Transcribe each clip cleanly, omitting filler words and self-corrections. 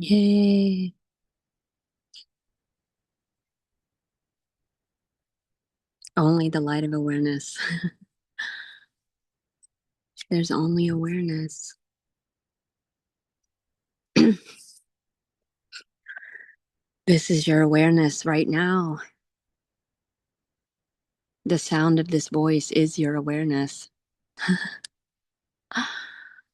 Yay. Only the light of awareness. There's only awareness. This is your awareness right now. The sound of this voice is your awareness.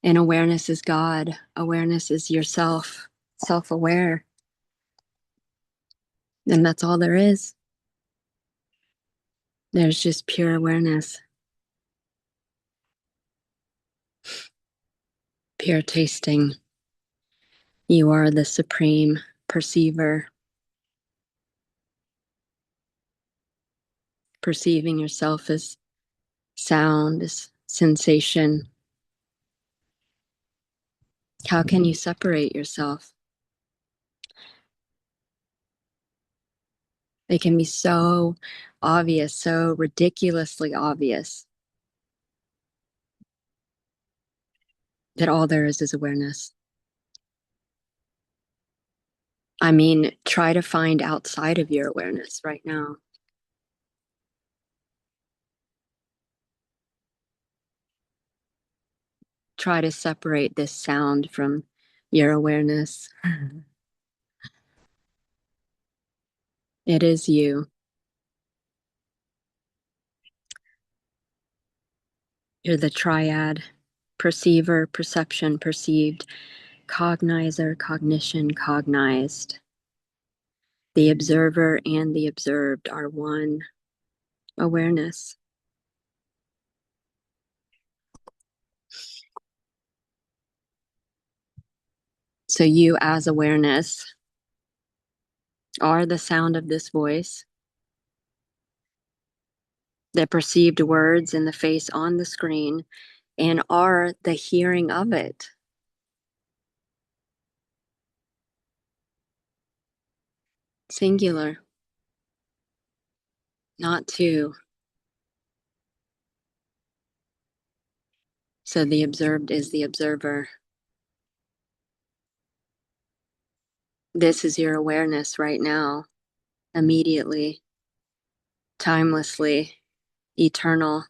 And awareness is God. Awareness is yourself, self-aware. And that's all there is. There's just pure awareness, pure tasting. You are the supreme perceiver, perceiving yourself as sound, as sensation. How can you separate yourself? It can be so obvious, so ridiculously obvious that all there is awareness. I mean, try to find outside of your awareness right now. Try to separate this sound from your awareness. It is you. You're the triad: perceiver, perception, perceived, cognizer, cognition, cognized. The observer and the observed are one awareness. So you as awareness are the sound of this voice, the perceived words in the face on the screen, and are the hearing of it. Singular, not two. So the observed is the observer. This is your awareness right now, immediately, timelessly, eternal,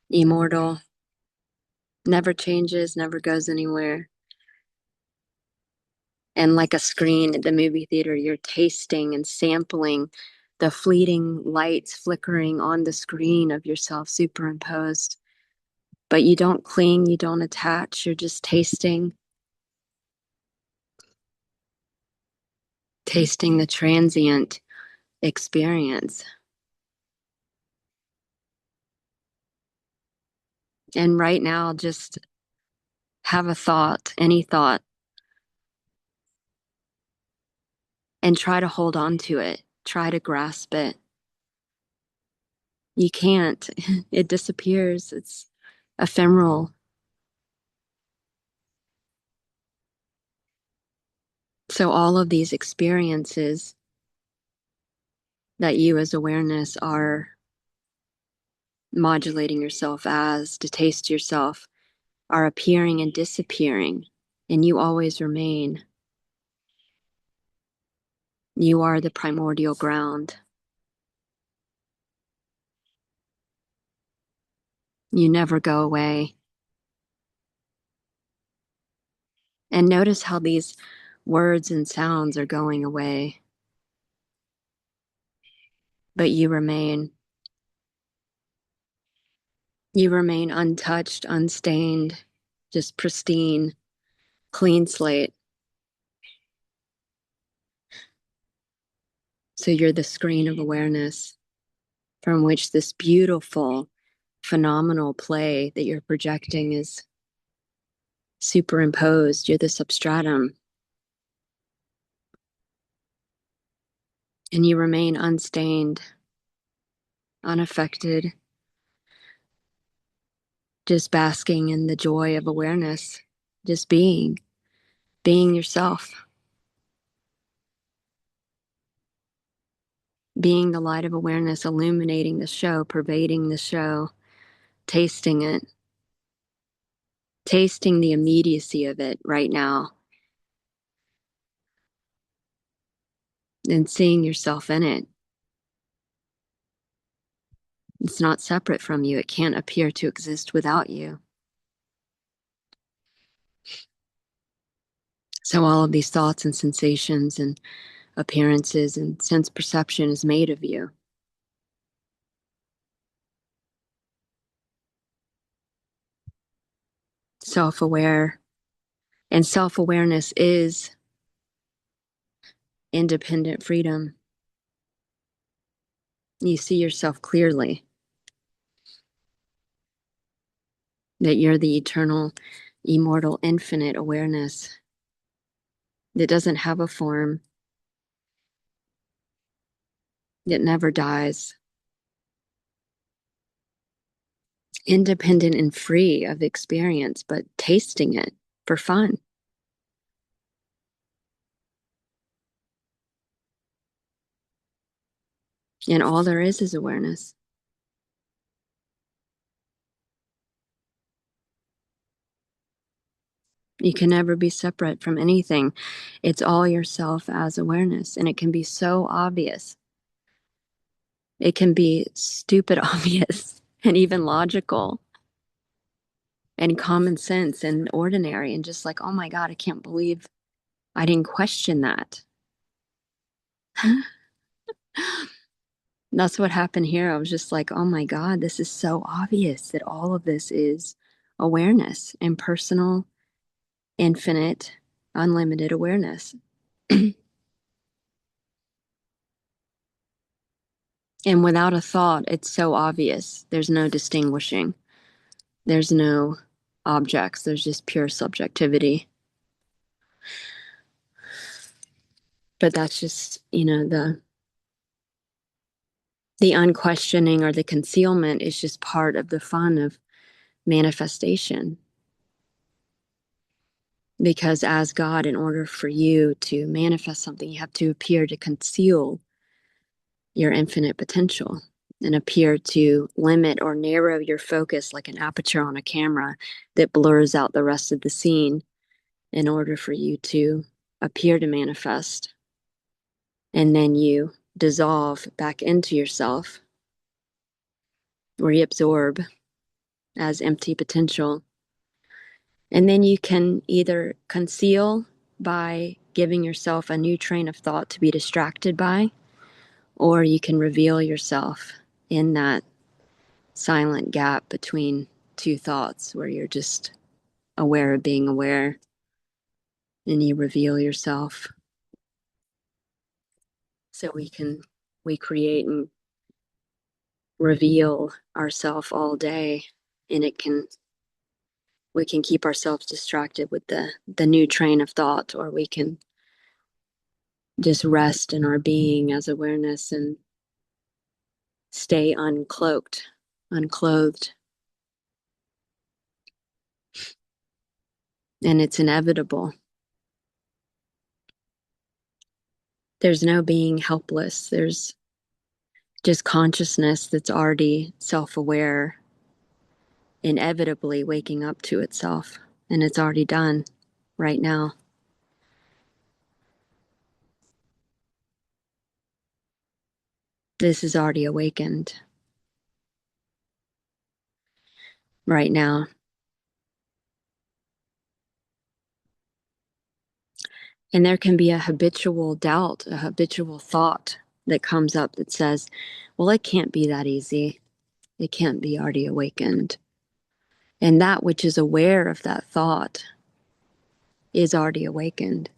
immortal, never changes, never goes anywhere. And like a screen at the movie theater, you're tasting and sampling the fleeting lights flickering on the screen of yourself superimposed. But you don't cling, you don't attach, you're just tasting, tasting the transient experience. And right now, just have a thought, any thought, and try to hold on to it. Try to grasp it. You can't. It disappears. It's ephemeral. So all of these experiences that you as awareness are modulating yourself as to taste yourself are appearing and disappearing, and you always remain. You are the primordial ground. You never go away. And notice how these words and sounds are going away, but you remain. You remain untouched, unstained, just pristine, clean slate. So you're the screen of awareness from which this beautiful, phenomenal play that you're projecting is superimposed. You're the substratum. And you remain unstained, unaffected, just basking in the joy of awareness, just being yourself, being the light of awareness, illuminating the show, pervading the show, tasting it, tasting the immediacy of it right now, and seeing yourself in it. It's not separate from you. It can't appear to exist without you. So all of these thoughts and sensations and appearances and sense perception is made of you. Self-aware. And self-awareness is independent freedom. You see yourself clearly, that you're the eternal, immortal, infinite awareness that doesn't have a form, that never dies, independent and free of experience, but tasting it for fun. And all there is awareness. You can never be separate from anything. It's all yourself as awareness. And it can be so obvious. It can be stupid obvious and even logical and common sense and ordinary and just like, oh my God, I can't believe I didn't question that. That's what happened here. I was just like, oh my God, this is so obvious that all of this is awareness, impersonal, infinite, unlimited awareness. And without a thought, it's so obvious. There's no distinguishing. There's no objects. There's just pure subjectivity. But that's just, the unquestioning or the concealment is just part of the fun of manifestation. Because as God, in order for you to manifest something, you have to appear to conceal your infinite potential and appear to limit or narrow your focus like an aperture on a camera that blurs out the rest of the scene in order for you to appear to manifest. And then you dissolve back into yourself, reabsorb as empty potential. And then you can either conceal by giving yourself a new train of thought to be distracted by, or you can reveal yourself in that silent gap between two thoughts where you're just aware of being aware and you reveal yourself. So we create and reveal ourselves all day, and we can keep ourselves distracted with the new train of thought, or we can just rest in our being as awareness and stay uncloaked, unclothed. And it's inevitable. There's no being helpless. There's just consciousness that's already self-aware, inevitably waking up to itself. And it's already done right now. This is already awakened right now. And there can be a habitual doubt, a habitual thought that comes up that says, well, it can't be that easy. It can't be already awakened. And that which is aware of that thought is already awakened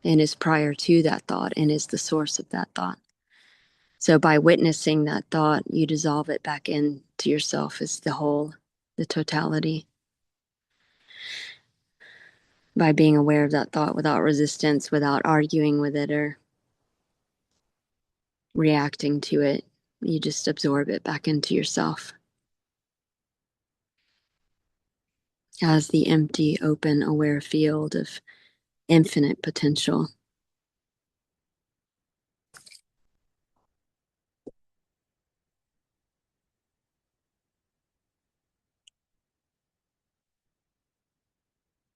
and is prior to that thought and is the source of that thought. So by witnessing that thought, you dissolve it back into yourself as the whole, the totality. By being aware of that thought without resistance, without arguing with it or reacting to it, you just absorb it back into yourself as the empty, open, aware field of infinite potential.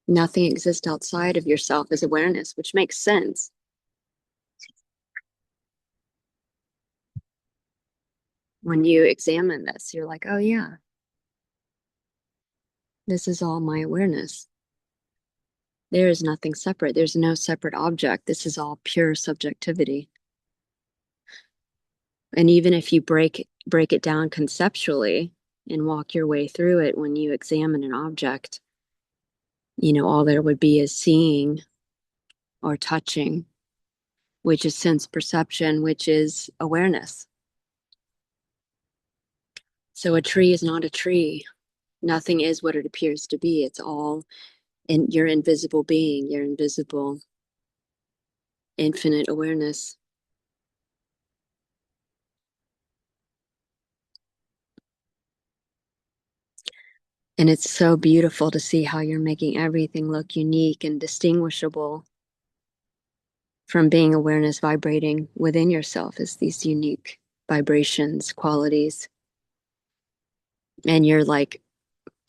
Nothing exists outside of yourself as awareness, which makes sense. When you examine this, you're like, oh yeah, this is all my awareness. There is nothing separate. There's no separate object. This is all pure subjectivity. And even if you break it down conceptually and walk your way through it, when you examine an object, all there would be is seeing or touching, which is sense perception, which is awareness. So a tree is not a tree. Nothing is what it appears to be. It's all in your invisible being, your invisible infinite awareness. And it's so beautiful to see how you're making everything look unique and distinguishable from being awareness vibrating within yourself as these unique vibrations, qualities. And you're like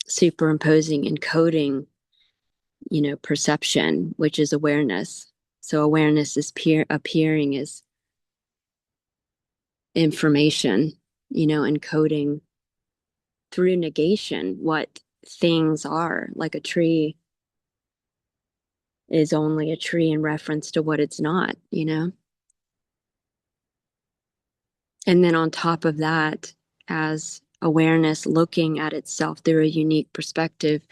superimposing, encoding, perception, which is awareness. So awareness is appearing as information, encoding through negation what things are. Like a tree is only a tree in reference to what it's not, And then on top of that, as awareness looking at itself through a unique perspective,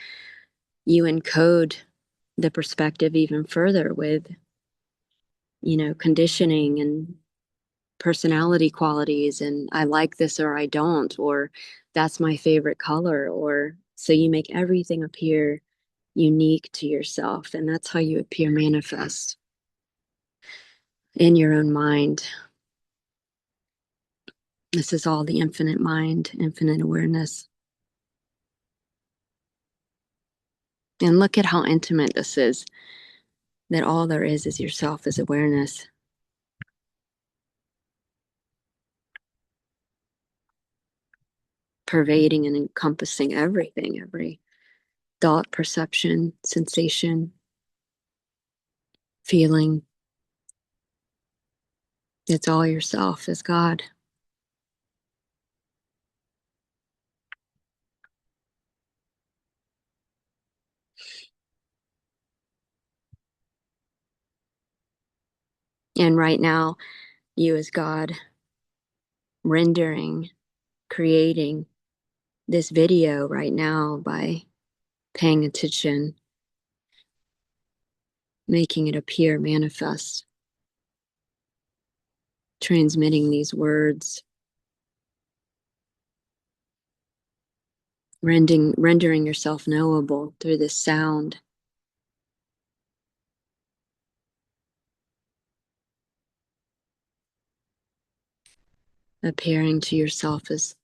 you encode the perspective even further with, conditioning and personality qualities, and I like this or I don't, or that's my favorite color, or so you make everything appear unique to yourself, and that's how you appear manifest in your own mind. This is all the infinite mind, infinite awareness. And look at how intimate this is, that all there is yourself as awareness. Pervading and encompassing everything, every thought, perception, sensation, feeling. It's all yourself as God. And right now, you as God rendering, creating this video right now by paying attention, making it appear manifest, transmitting these words, rendering yourself knowable through this sound. Appearing to yourself as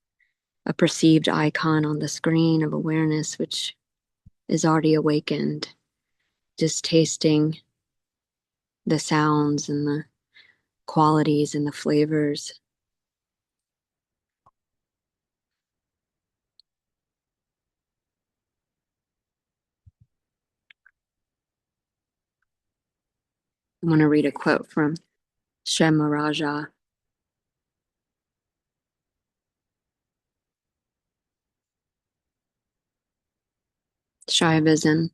a perceived icon on the screen of awareness, which is already awakened, just tasting the sounds and the qualities and the flavors. I want to read a quote from Shemaraja. Shaivism.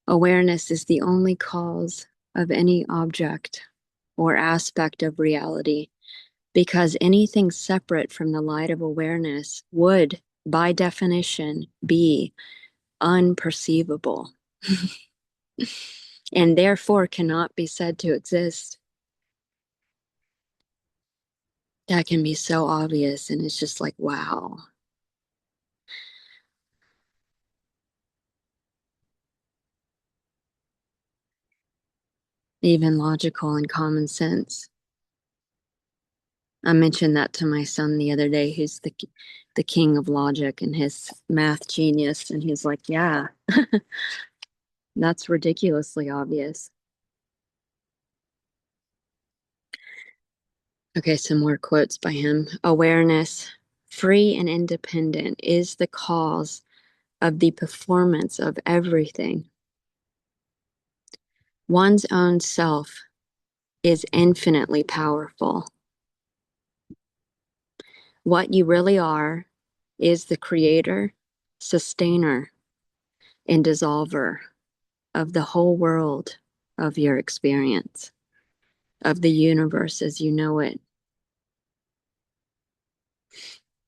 Awareness is the only cause of any object or aspect of reality, because anything separate from the light of awareness would, by definition, be unperceivable and therefore cannot be said to exist. That can be so obvious, and it's just like, wow. Even logical and common sense. I mentioned that to my son the other day, who's the king of logic and his math genius, and he's like, yeah, that's ridiculously obvious. Okay, some more quotes by him. Awareness, free and independent, is the cause of the performance of everything. One's own self is infinitely powerful. What you really are is the creator, sustainer, and dissolver of the whole world of your experience, of the universe as you know it.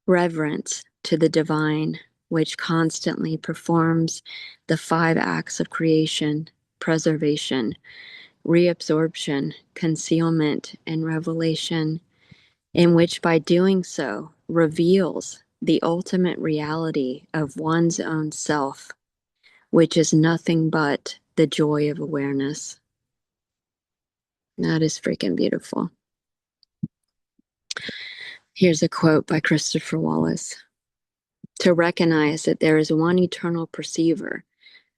Reverence to the divine, which constantly performs the 5 acts of creation, preservation, reabsorption, concealment, and revelation, in which by doing so reveals the ultimate reality of one's own self, which is nothing but the joy of awareness. That is freaking beautiful. Here's a quote by Christopher Wallace. To recognize that there is one eternal perceiver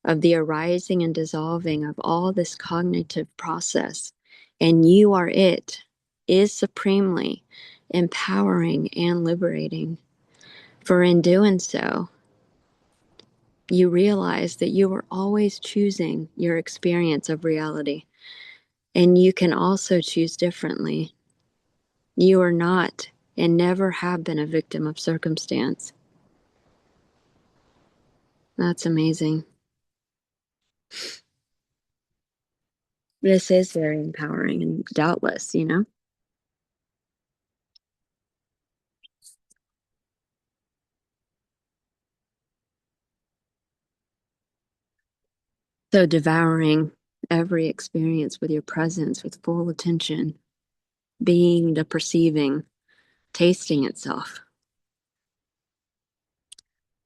of the arising and dissolving of all this cognitive process, and you are it, is supremely empowering and liberating. For in doing so, you realize that you are always choosing your experience of reality, and you can also choose differently. You are not and never have been a victim of circumstance. That's amazing. This is very empowering and doubtless, you know? So devouring every experience with your presence, with full attention, being the perceiving, tasting itself.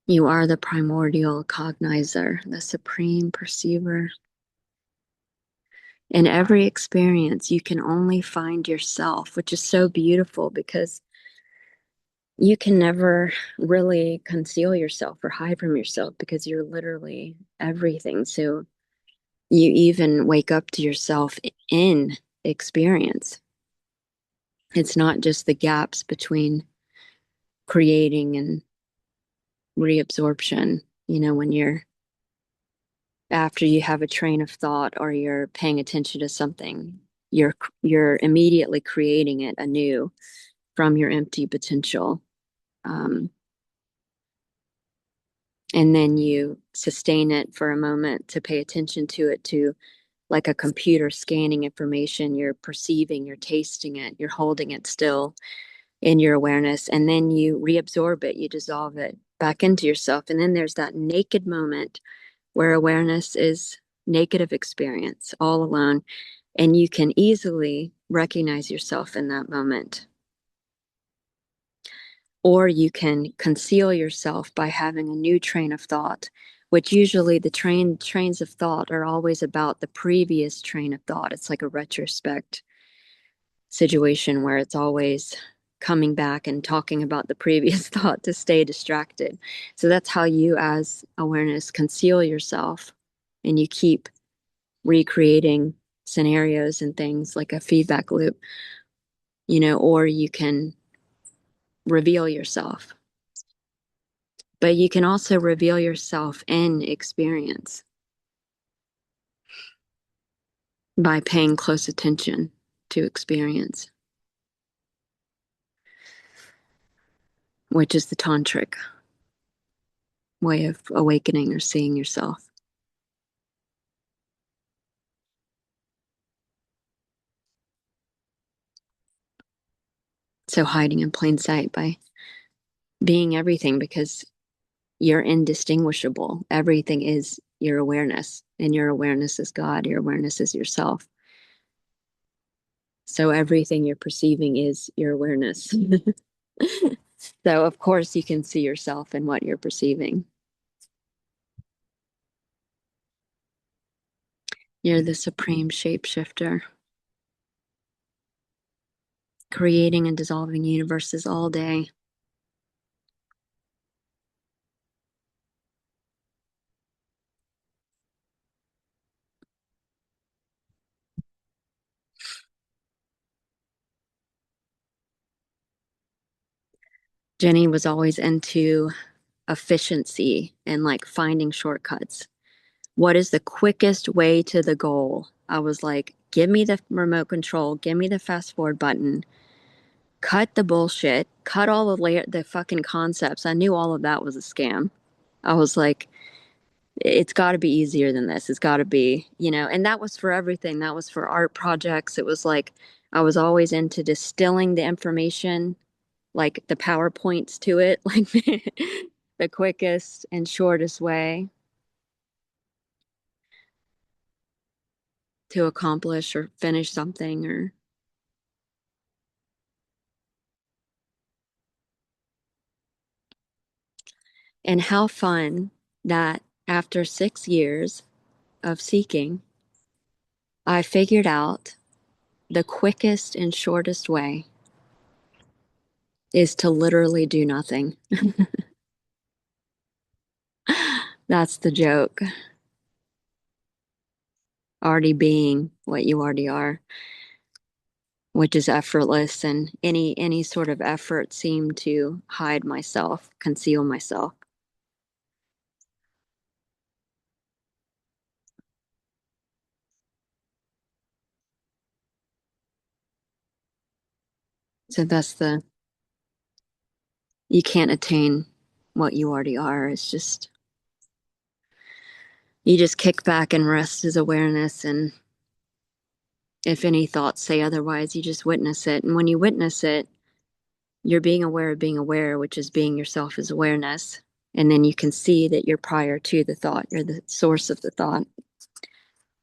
You are the primordial cognizer, the supreme perceiver. In every experience, you can only find yourself, which is so beautiful because you can never really conceal yourself or hide from yourself because you're literally everything. So you even wake up to yourself in experience. It's not just the gaps between creating and reabsorption, you know, when you're after you have a train of thought or you're paying attention to something, you're immediately creating it anew from your empty potential. Um, and then you sustain it for a moment to pay attention to it, to like a computer scanning information. You're perceiving, you're tasting it, you're holding it still in your awareness, and then you reabsorb it, you dissolve it back into yourself. And then there's that naked moment where awareness is naked of experience, all alone, and you can easily recognize yourself in that moment. Or you can conceal yourself by having a new train of thought, which usually the trains of thought are always about the previous train of thought. It's like a retrospect situation where it's always coming back and talking about the previous thought to stay distracted. So that's how you, as awareness, conceal yourself, and you keep recreating scenarios and things like a feedback loop, you know, or you can reveal yourself. But you can also reveal yourself in experience by paying close attention to experience, which is the tantric way of awakening or seeing yourself. So hiding in plain sight by being everything, because you're indistinguishable. Everything is your awareness, and your awareness is God. Your awareness is yourself. So everything you're perceiving is your awareness. So of course you can see yourself in what you're perceiving. You're the supreme shapeshifter, creating and dissolving universes all day. Jenny was always into efficiency and like finding shortcuts. What is the quickest way to the goal? I was like, give me the remote control, give me the fast forward button, cut the bullshit, cut all the fucking concepts. I knew all of that was a scam. I was like, it's got to be easier than this. It's got to be, and that was for everything. That was for art projects. It was like I was always into distilling the information, like the PowerPoints to it, like the quickest and shortest way to accomplish or finish something or and how fun that after 6 years of seeking, I figured out the quickest and shortest way is to literally do nothing. That's the joke. Already being what you already are, which is effortless, and any sort of effort seemed to hide myself, conceal myself. So that's the you can't attain what you already are. It's just you just kick back and rest as awareness, and if any thoughts say otherwise, you just witness it. And when you witness it, you're being aware of being aware, which is being yourself as awareness. And then you can see that you're prior to the thought, you're the source of the thought.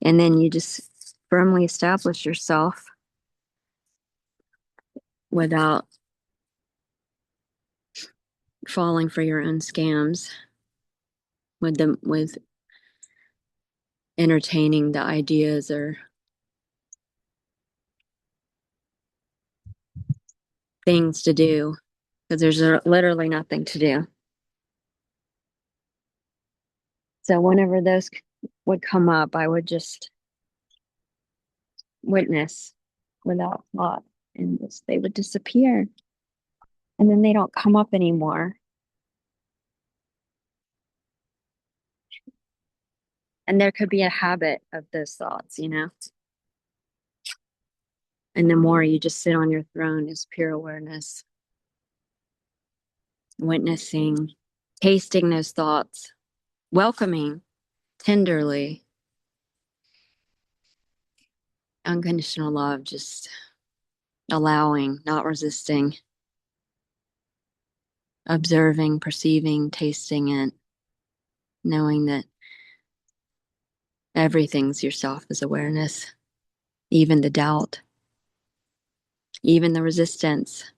And then you just firmly establish yourself without falling for your own scams with entertaining the ideas or things to do, because there's literally nothing to do. So whenever those would come up, I would just witness without thought, and just, they would disappear, and then they don't come up anymore. And there could be a habit of those thoughts, and the more you just sit on your throne is pure awareness, witnessing, tasting those thoughts, welcoming tenderly, unconditional love, just allowing, not resisting, observing, perceiving, tasting it, knowing that everything's yourself is awareness, even the doubt, even the resistance,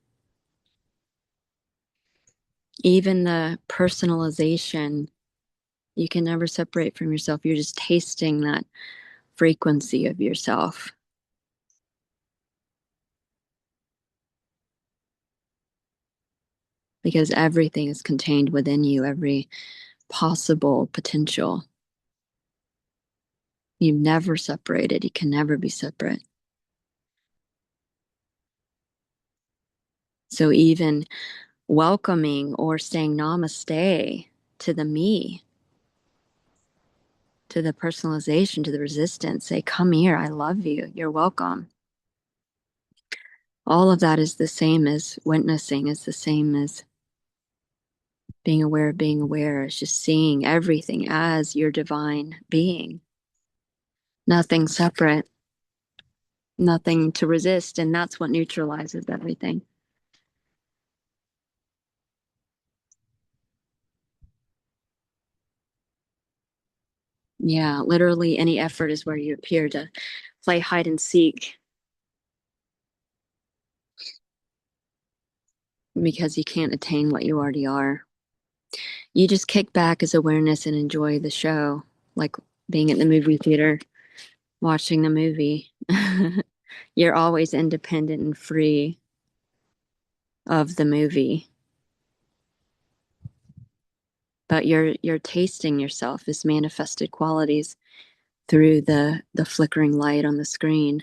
even the personalization. You can never separate from yourself. You're just tasting that frequency of yourself. Because everything is contained within you, every possible potential. You've never separated. You can never be separate. So even welcoming or saying namaste to the me, to the personalization, to the resistance, say, come here, I love you, you're welcome. All of that is the same as witnessing, is the same as being aware of being aware. It's just seeing everything as your divine being. Nothing separate, nothing to resist. And that's what neutralizes everything. Yeah, literally any effort is where you appear to play hide and seek, because you can't attain what you already are. You just kick back as awareness and enjoy the show, like being at the movie theater, watching the movie. You're always independent and free of the movie, but you're tasting yourself as manifested qualities through the flickering light on the screen.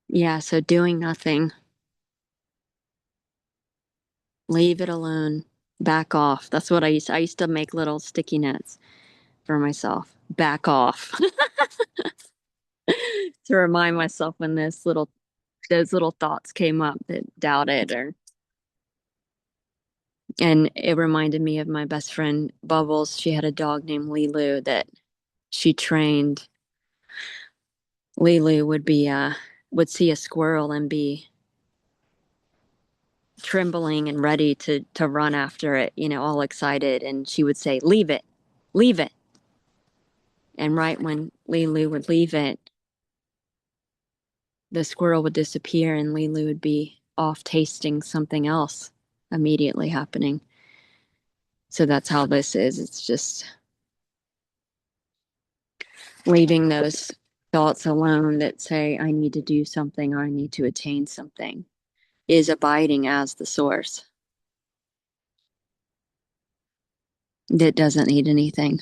Yeah, so doing nothing Leave it alone. Back off. That's what I used to make little sticky notes for myself. Back off. To remind myself when those little thoughts came up that doubted or and it reminded me of my best friend Bubbles. She had a dog named Lilu that she trained. Lilu would see a squirrel and be trembling and ready to run after it, all excited, and she would say, "Leave it. Leave it." And right when Lilu would leave it, the squirrel would disappear and Lilu would be off tasting something else immediately happening. So that's how this is. It's just leaving those thoughts alone that say, I need to do something or I need to attain something, is abiding as the source that doesn't need anything,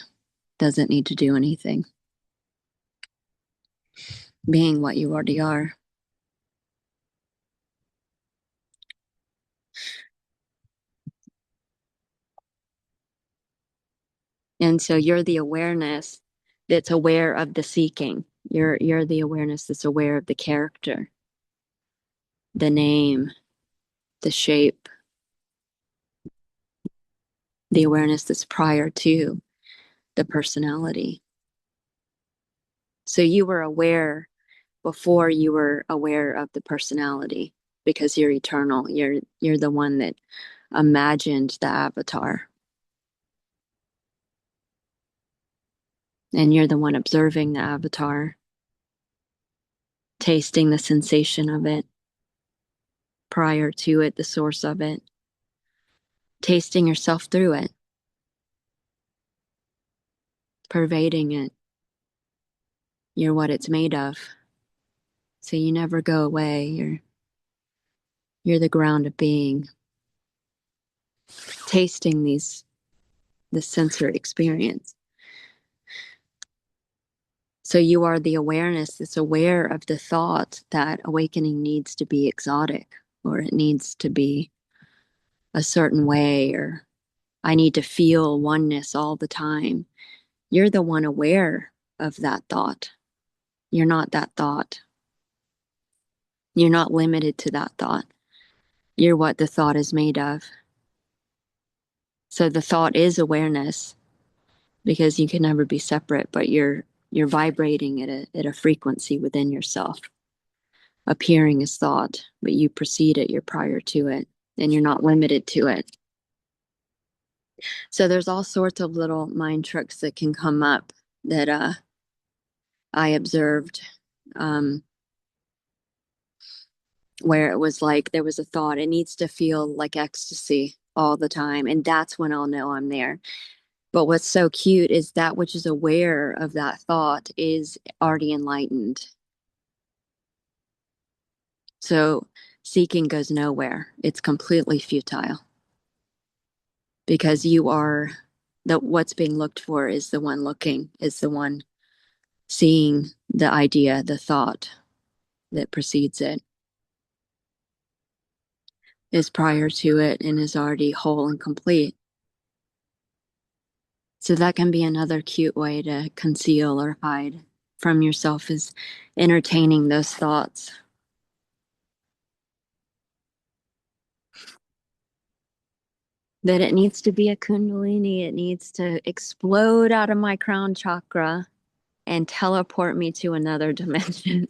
doesn't need to do anything, being what you already are. And so you're the awareness that's aware of the seeking. You're the awareness that's aware of the character, the name, the shape, the awareness that's prior to the personality. So you were aware before you were aware of the personality because you're eternal. You're the one that imagined the avatar. And you're the one observing the avatar, tasting the sensation of it prior to it, the source of it, tasting yourself through it, pervading it. You're what it's made of. So you never go away. You're the ground of being, tasting this sensory experience. So you are the awareness that's aware of the thought that awakening needs to be exotic or it needs to be a certain way or I need to feel oneness all the time. You're the one aware of that thought. You're not that thought. You're not limited to that thought. You're what the thought is made of. So the thought is awareness because you can never be separate, but you're vibrating at a frequency within yourself, appearing as thought, but you precede it, you're prior to it, and you're not limited to it. So there's all sorts of little mind tricks that can come up that I observed, where it was like there was a thought, it needs to feel like ecstasy all the time, and that's when I'll know I'm there. But what's so cute is that which is aware of that thought is already enlightened. So seeking goes nowhere. It's completely futile because you are what's being looked for is the one looking, is the one seeing the idea, the thought that precedes it, is prior to it, and is already whole and complete. So that can be another cute way to conceal or hide from yourself is entertaining those thoughts. That it needs to be a kundalini, it needs to explode out of my crown chakra and teleport me to another dimension.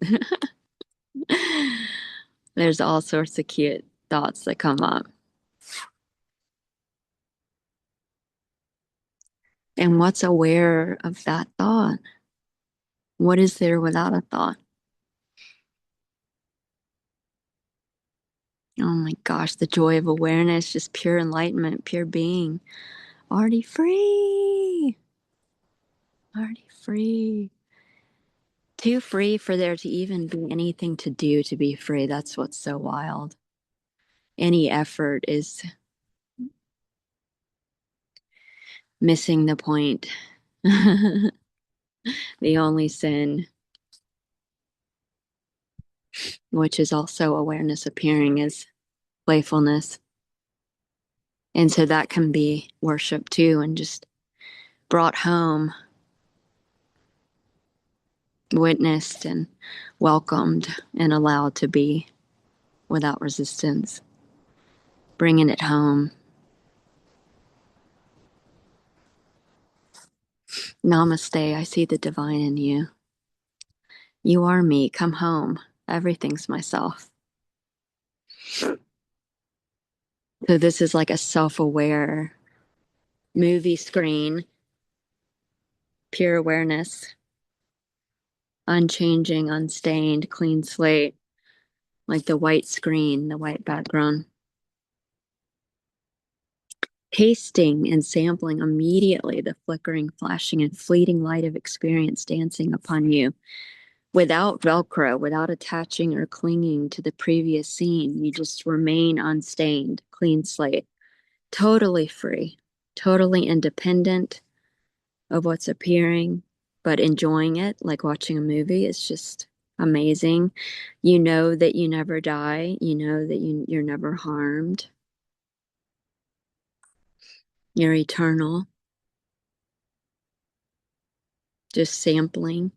There's all sorts of cute thoughts that come up. And what's aware of that thought? What is there without a thought? Oh my gosh, the joy of awareness, just pure enlightenment, pure being. Already free. Already free. Too free for there to even be anything to do to be free. That's what's so wild. Any effort is missing the point. The only sin, which is also awareness appearing, is playfulness. And so that can be worship too, and just brought home, witnessed and welcomed and allowed to be without resistance, bringing it home. Namaste, I see the divine in you. You are me, come home. Everything's myself. So this is like a self-aware movie screen, pure awareness, unchanging, unstained, clean slate, like the white screen, the white background. Tasting and sampling immediately the flickering, flashing, and fleeting light of experience dancing upon you without Velcro, without attaching or clinging to the previous scene. You just remain unstained, clean slate, totally free, totally independent of what's appearing, but enjoying it like watching a movie. It's just amazing. You know that you never die. You know that you're never harmed. You're eternal. Just sampling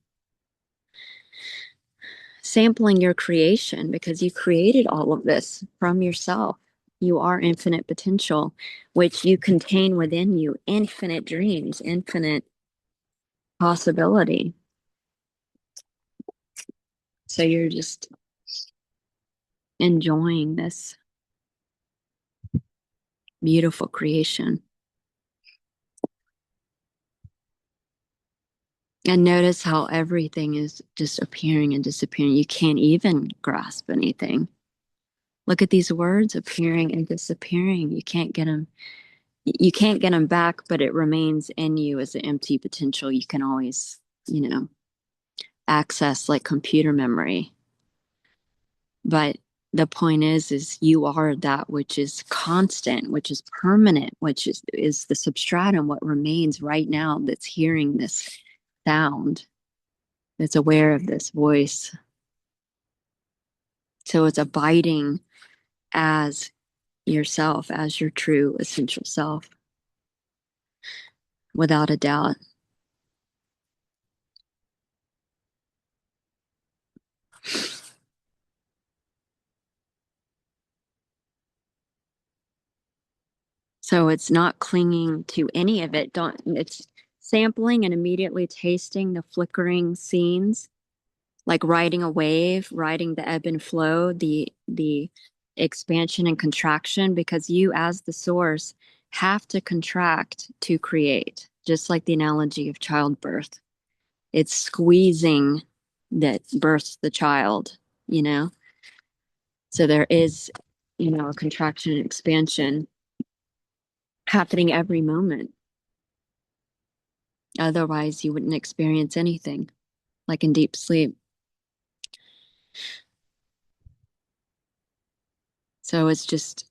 your creation, because you created all of this from yourself. You are infinite potential, which you contain within you, infinite dreams, infinite possibility. So you're just enjoying this beautiful creation. And notice how everything is just appearing and disappearing. You can't even grasp anything. Look at these words appearing and disappearing. You can't get them back, but it remains in you as an empty potential. You can always, access like computer memory. But the point is you are that which is constant, which is permanent, which is the substratum, what remains right now, that's hearing this sound, that's aware of this voice. So it's abiding as yourself, as your true essential self, without a doubt. So it's not clinging to any of it. It's sampling and immediately tasting the flickering scenes, like riding a wave, riding the ebb and flow, the expansion and contraction, because you as the source have to contract to create, just like the analogy of childbirth. It's squeezing that births the child, you know? So there is, a contraction and expansion happening every moment. Otherwise, you wouldn't experience anything, like in deep sleep. So it's just,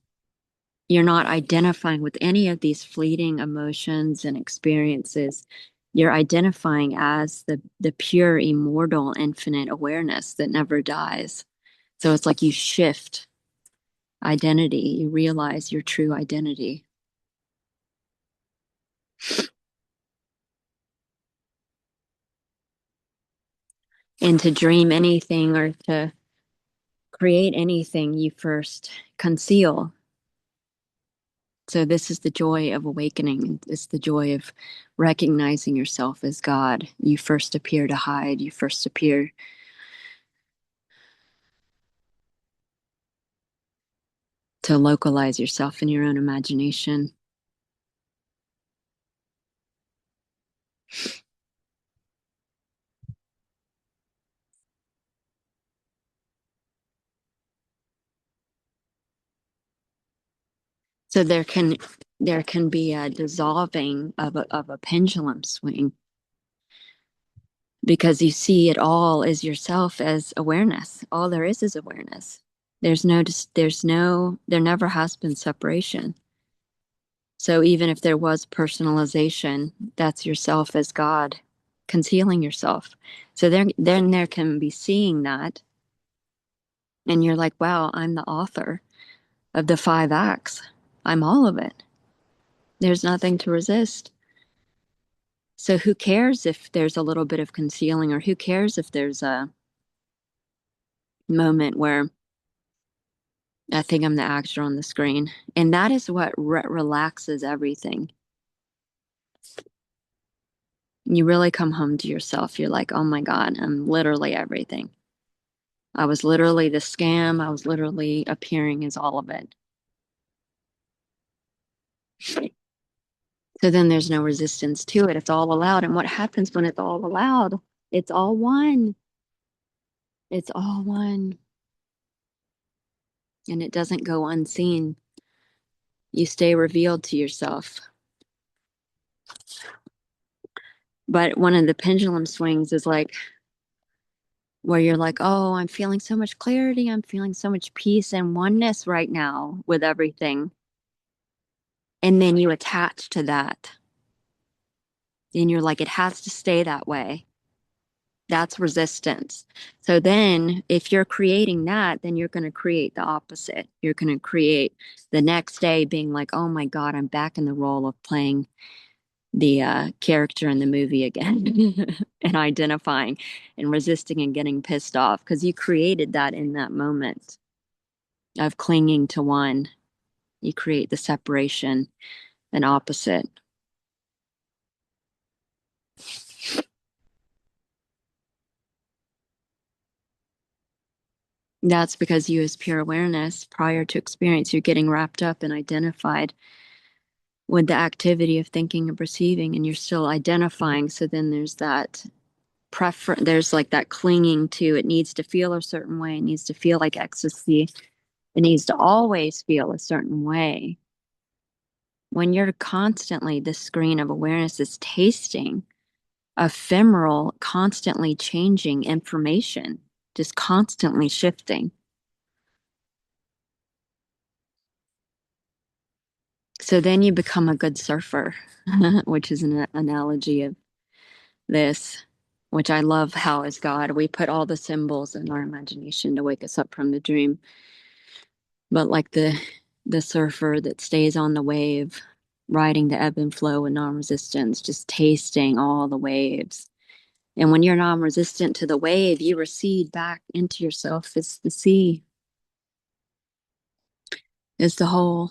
you're not identifying with any of these fleeting emotions and experiences. You're identifying as the pure, immortal, infinite awareness that never dies. So it's like you shift identity, you realize your true identity. And to dream anything or to create anything, you first conceal. So this is the joy of awakening. It's the joy of recognizing yourself as God. You first appear to hide. You first appear to localize yourself in your own imagination. So there can be a dissolving of a pendulum swing, because you see it all as yourself, as awareness. All there is awareness. There never has been separation. So even if there was personalization, that's yourself as God concealing yourself. So then there can be seeing that, and you're like, wow, I'm the author of the 5 acts. I'm all of it. There's nothing to resist. So who cares if there's a little bit of concealing, or who cares if there's a moment where I think I'm the actor on the screen? And that is what relaxes everything. You really come home to yourself. You're like, oh my God, I'm literally everything. I was literally the scam. I was literally appearing as all of it. So then there's no resistance to it. It's all allowed. And what happens when it's all allowed? It's all one. It's all one. And it doesn't go unseen. You stay revealed to yourself. But one of the pendulum swings is like where you're like, oh, I'm feeling so much clarity. I'm feeling so much peace and oneness right now with everything. And then you attach to that. And you're like, it has to stay that way. That's resistance. So then if you're creating that, then you're going to create the opposite. You're going to create the next day being like, oh my God, I'm back in the role of playing the character in the movie again and identifying and resisting and getting pissed off because you created that in that moment of clinging to one. You create the separation and opposite. That's because you, as pure awareness, prior to experience, you're getting wrapped up and identified with the activity of thinking and perceiving, and you're still identifying. So then there's that there's like that clinging to it needs to feel a certain way, it needs to feel like ecstasy, it needs to always feel a certain way. When you're constantly, the screen of awareness is tasting ephemeral, constantly changing information, just constantly shifting. So then you become a good surfer, which is an analogy of this, which I love how as God, we put all the symbols in our imagination to wake us up from the dream. But like the surfer that stays on the wave, riding the ebb and flow with non-resistance, just tasting all the waves. And when you're non-resistant to the wave, you recede back into yourself. It's the sea, is the whole.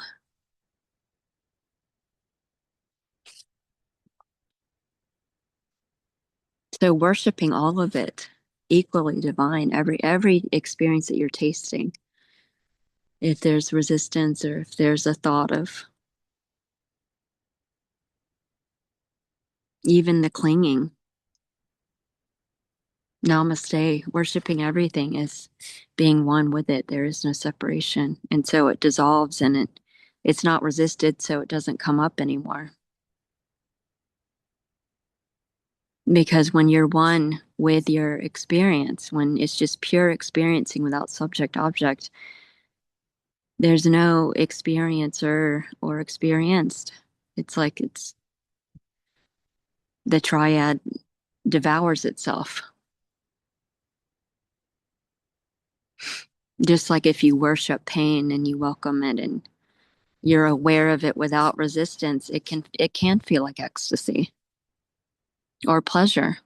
So worshiping all of it, equally divine, every experience that you're tasting. If there's resistance or if there's a thought of even the clinging, namaste, worshiping everything is being one with it. There is no separation. And so it dissolves and it's not resisted, so it doesn't come up anymore. Because when you're one with your experience, when it's just pure experiencing without subject object, there's no experiencer or experienced. It's like it's the triad devours itself. Just like if you worship pain and you welcome it and you're aware of it without resistance, it can feel like ecstasy or pleasure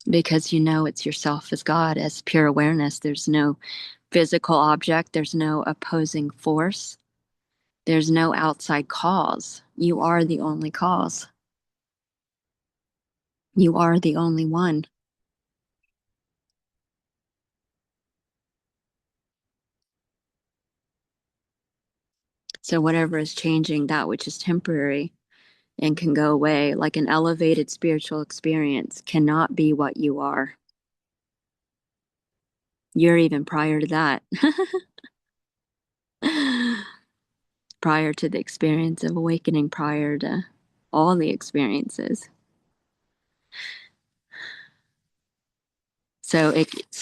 because you know it's yourself as God, as pure awareness. There's no physical object, there's no opposing force, there's no outside cause. You are the only cause. You are the only one. So whatever is changing, that which is temporary and can go away, like an elevated spiritual experience, cannot be what you are. You're even prior to that. Prior to the experience of awakening, prior to all the experiences. So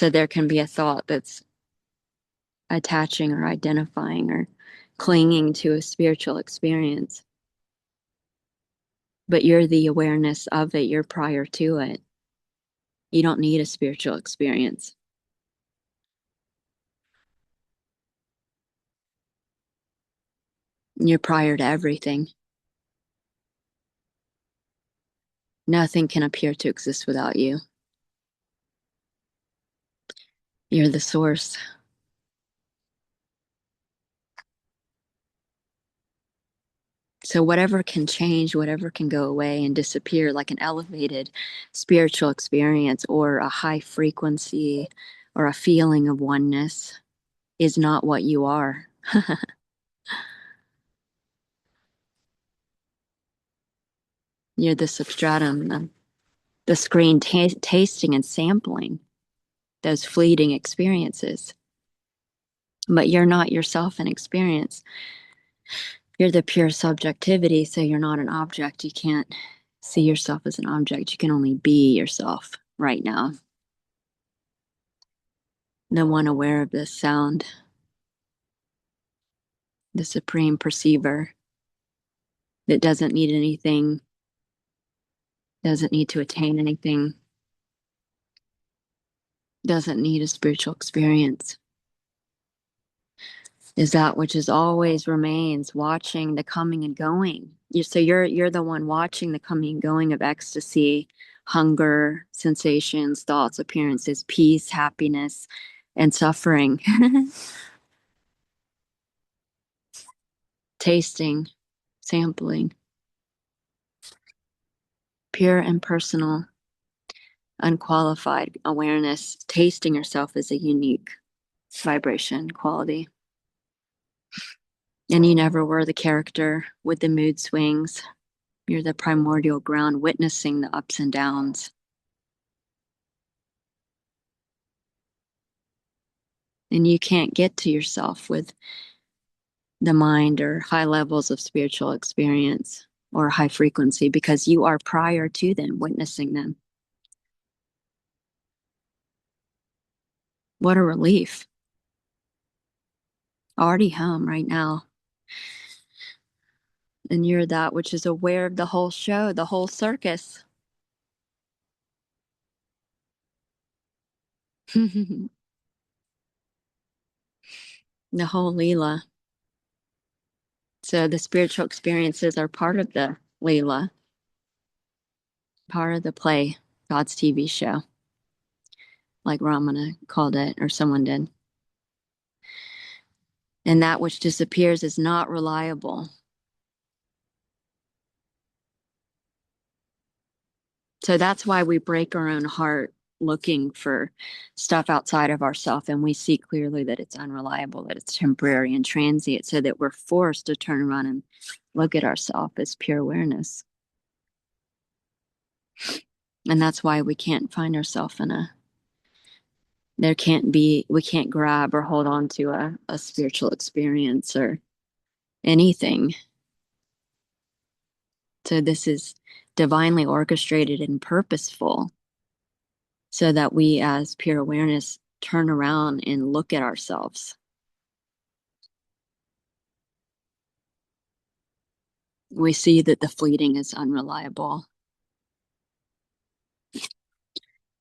there can be a thought that's attaching or identifying or clinging to a spiritual experience. But you're the awareness of it, you're prior to it. You don't need a spiritual experience. You're prior to everything. Nothing can appear to exist without you. You're the source. So whatever can change, whatever can go away and disappear, like an elevated spiritual experience or a high frequency or a feeling of oneness, is not what you are. You're the substratum, the screen tasting and sampling those fleeting experiences. But you're not yourself in experience. You're the pure subjectivity, so you're not an object. You can't see yourself as an object. You can only be yourself right now. The one aware of this sound, the supreme perceiver that doesn't need anything, doesn't need to attain anything, doesn't need a spiritual experience, is that which is always remains, watching the coming and going. You're the one watching the coming and going of ecstasy, hunger, sensations, thoughts, appearances, peace, happiness, and suffering. Tasting, sampling, pure and personal, unqualified awareness. Tasting yourself is a unique vibration quality. And you never were the character with the mood swings. You're the primordial ground witnessing the ups and downs. And you can't get to yourself with the mind or high levels of spiritual experience or high frequency because you are prior to them, witnessing them. What a relief. Already home right now. And you're that which is aware of the whole show, the whole circus. The whole Leela. So the spiritual experiences are part of the Leela, part of the play, God's TV show, like Ramana called it, or someone did. And that which disappears is not reliable. So that's why we break our own heart looking for stuff outside of ourselves, and we see clearly that it's unreliable, that it's temporary and transient, so that we're forced to turn around and look at ourselves as pure awareness. And that's why we can't find ourselves we can't grab or hold on to a spiritual experience or anything. So this is divinely orchestrated and purposeful so that we as pure awareness turn around and look at ourselves. We see that the fleeting is unreliable.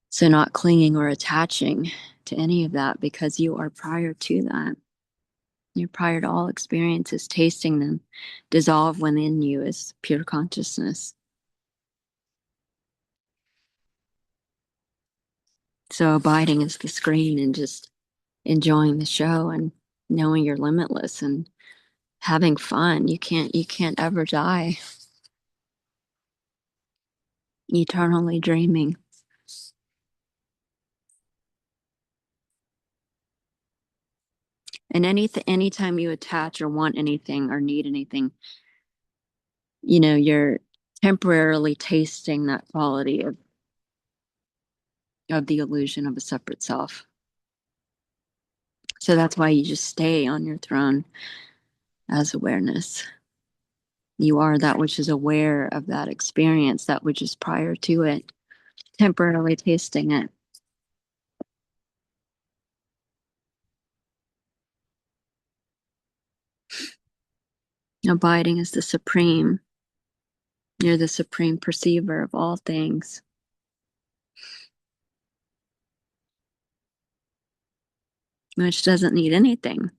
So not clinging or attaching to any of that because you are prior to that. You're prior to all experiences, tasting them dissolve within you as pure consciousness. So abiding is the screen and just enjoying the show and knowing you're limitless and having fun. You can't ever die. Eternally dreaming. And anytime you attach or want anything or need anything, you're temporarily tasting that quality of the illusion of a separate self. So that's why you just stay on your throne as awareness. You are that which is aware of that experience, that which is prior to it, temporarily tasting it. Abiding is the supreme. You're the supreme perceiver of all things. Which doesn't need anything.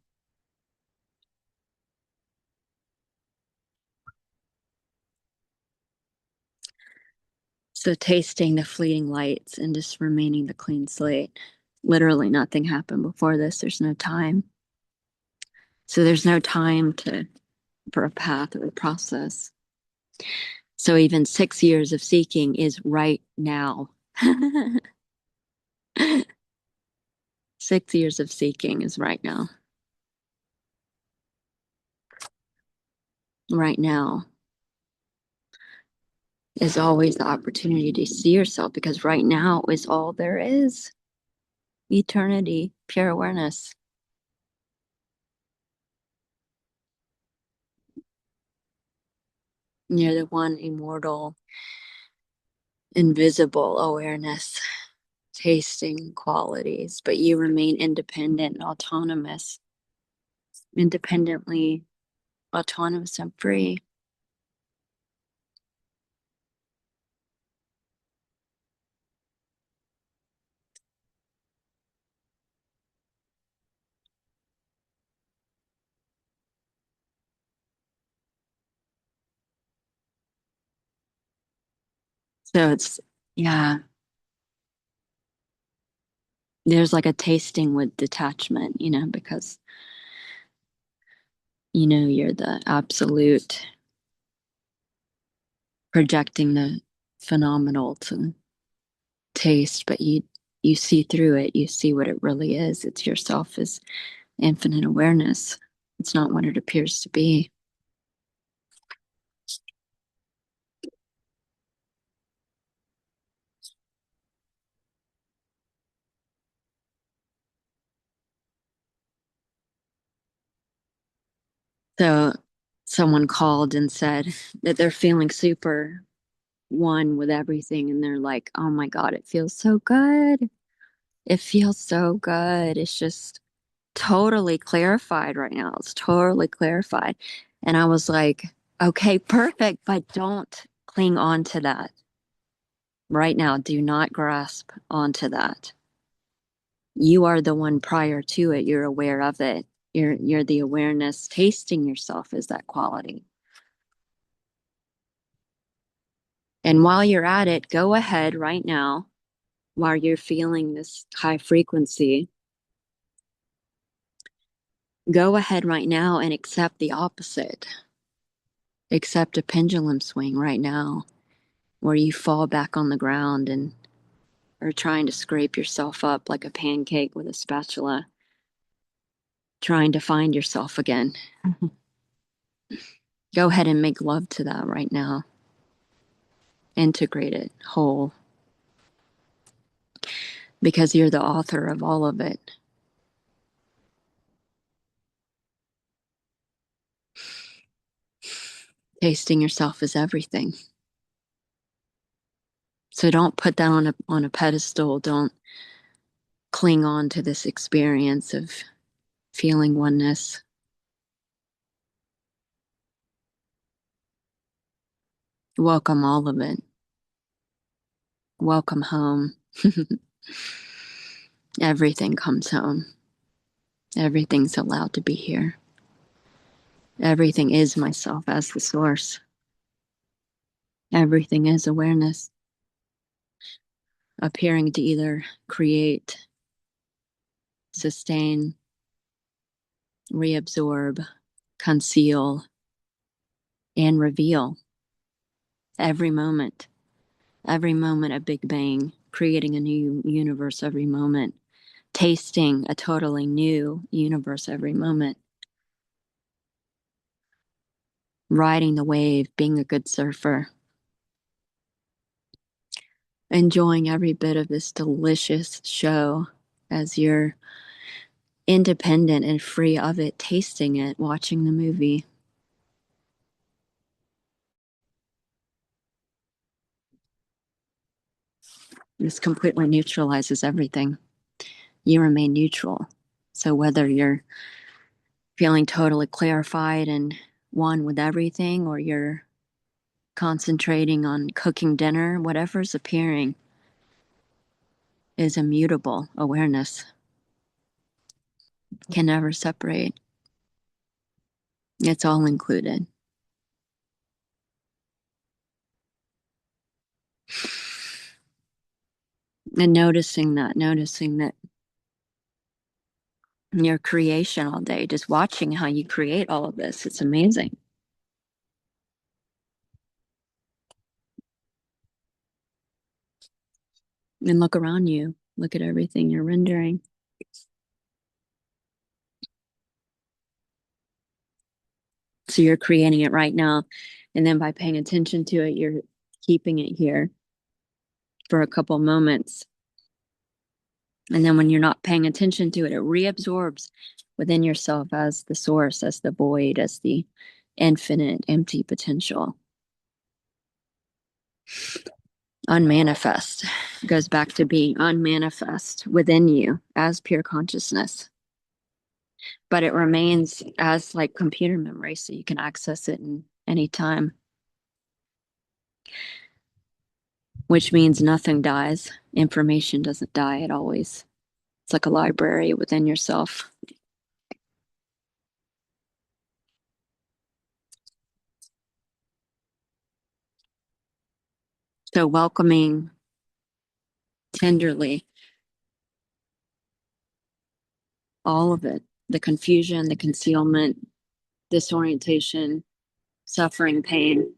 So tasting the fleeting lights and just remaining the clean slate. Literally nothing happened before this. There's no time. So there's no time for a path or a process. So even 6 years of seeking is right now. 6 years of seeking is right now. Right now is always the opportunity to see yourself, because right now is all there is. Eternity, pure awareness. You're the one immortal, invisible awareness, tasting qualities, but you remain independent, autonomous, independently autonomous and free. So it's, yeah, there's like a tasting with detachment, because, you're the absolute, projecting the phenomenal to taste, but you see through it, you see what it really is. It's yourself as infinite awareness. It's not what it appears to be. So someone called and said that they're feeling super one with everything, and they're like, oh my God, it feels so good. It feels so good. It's just totally clarified right now. It's totally clarified. And I was like, okay, perfect, but don't cling on to that right now. Do not grasp onto that. You are the one prior to it. You're aware of it. You're the awareness. Tasting yourself is that quality. And while you're at it, go ahead right now, while you're feeling this high frequency, go ahead right now and accept the opposite. Accept a pendulum swing right now, where you fall back on the ground and are trying to scrape yourself up like a pancake with a spatula, trying to find yourself again. Go ahead and make love to that right now. Integrate it whole, because you're the author of all of it. Tasting yourself is everything. So don't put that on a pedestal. Don't cling on to this experience of feeling oneness. Welcome all of it. Welcome home. Everything comes home. Everything's allowed to be here. Everything is myself as the source. Everything is awareness, appearing to either create, sustain, reabsorb, conceal, and reveal every moment. Every moment a Big Bang, creating a new universe every moment, tasting a totally new universe every moment, riding the wave, being a good surfer, enjoying every bit of this delicious show as you're independent and free of it, tasting it, watching the movie. This completely neutralizes everything. You remain neutral. So whether you're feeling totally clarified and one with everything, or you're concentrating on cooking dinner, whatever's appearing is immutable awareness, can never separate. It's all included. And noticing that your creation all day, just watching how you create all of this. It's amazing. And look around you. Look at everything you're rendering. So you're creating it right now. And then by paying attention to it, you're keeping it here for a couple moments. And then when you're not paying attention to it, it reabsorbs within yourself as the source, as the void, as the infinite, empty potential. Unmanifest goes back to being unmanifest within you as pure consciousness. But it remains as like computer memory, so you can access it in any time, which means nothing dies. Information doesn't die. It's like a library within yourself. So welcoming tenderly all of it, the confusion, the concealment, disorientation, suffering, pain,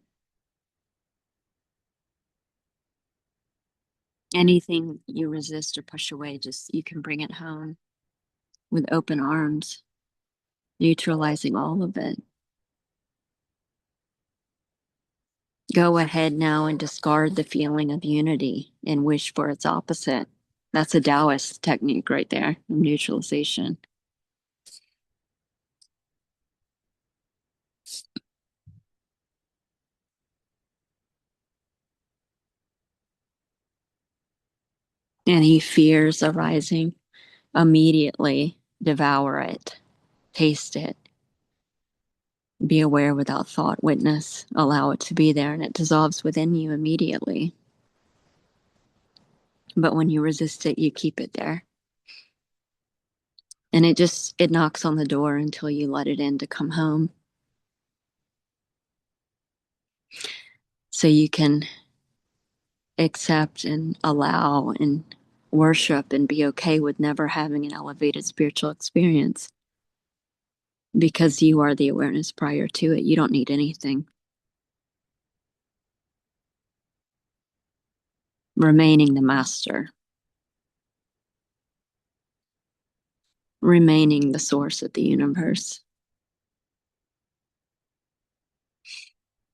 anything you resist or push away, just you can bring it home with open arms, neutralizing all of it. Go ahead now and discard the feeling of unity and wish for its opposite. That's a Taoist technique right there, neutralization. Any fears arising, immediately devour it, taste it, be aware without thought, witness, allow it to be there, and it dissolves within you immediately. But when you resist it, you keep it there. And it knocks on the door until you let it in to come home. So you can accept and allow and worship and be okay with never having an elevated spiritual experience because you are the awareness prior to it. You don't need anything. Remaining the master, remaining the source of the universe.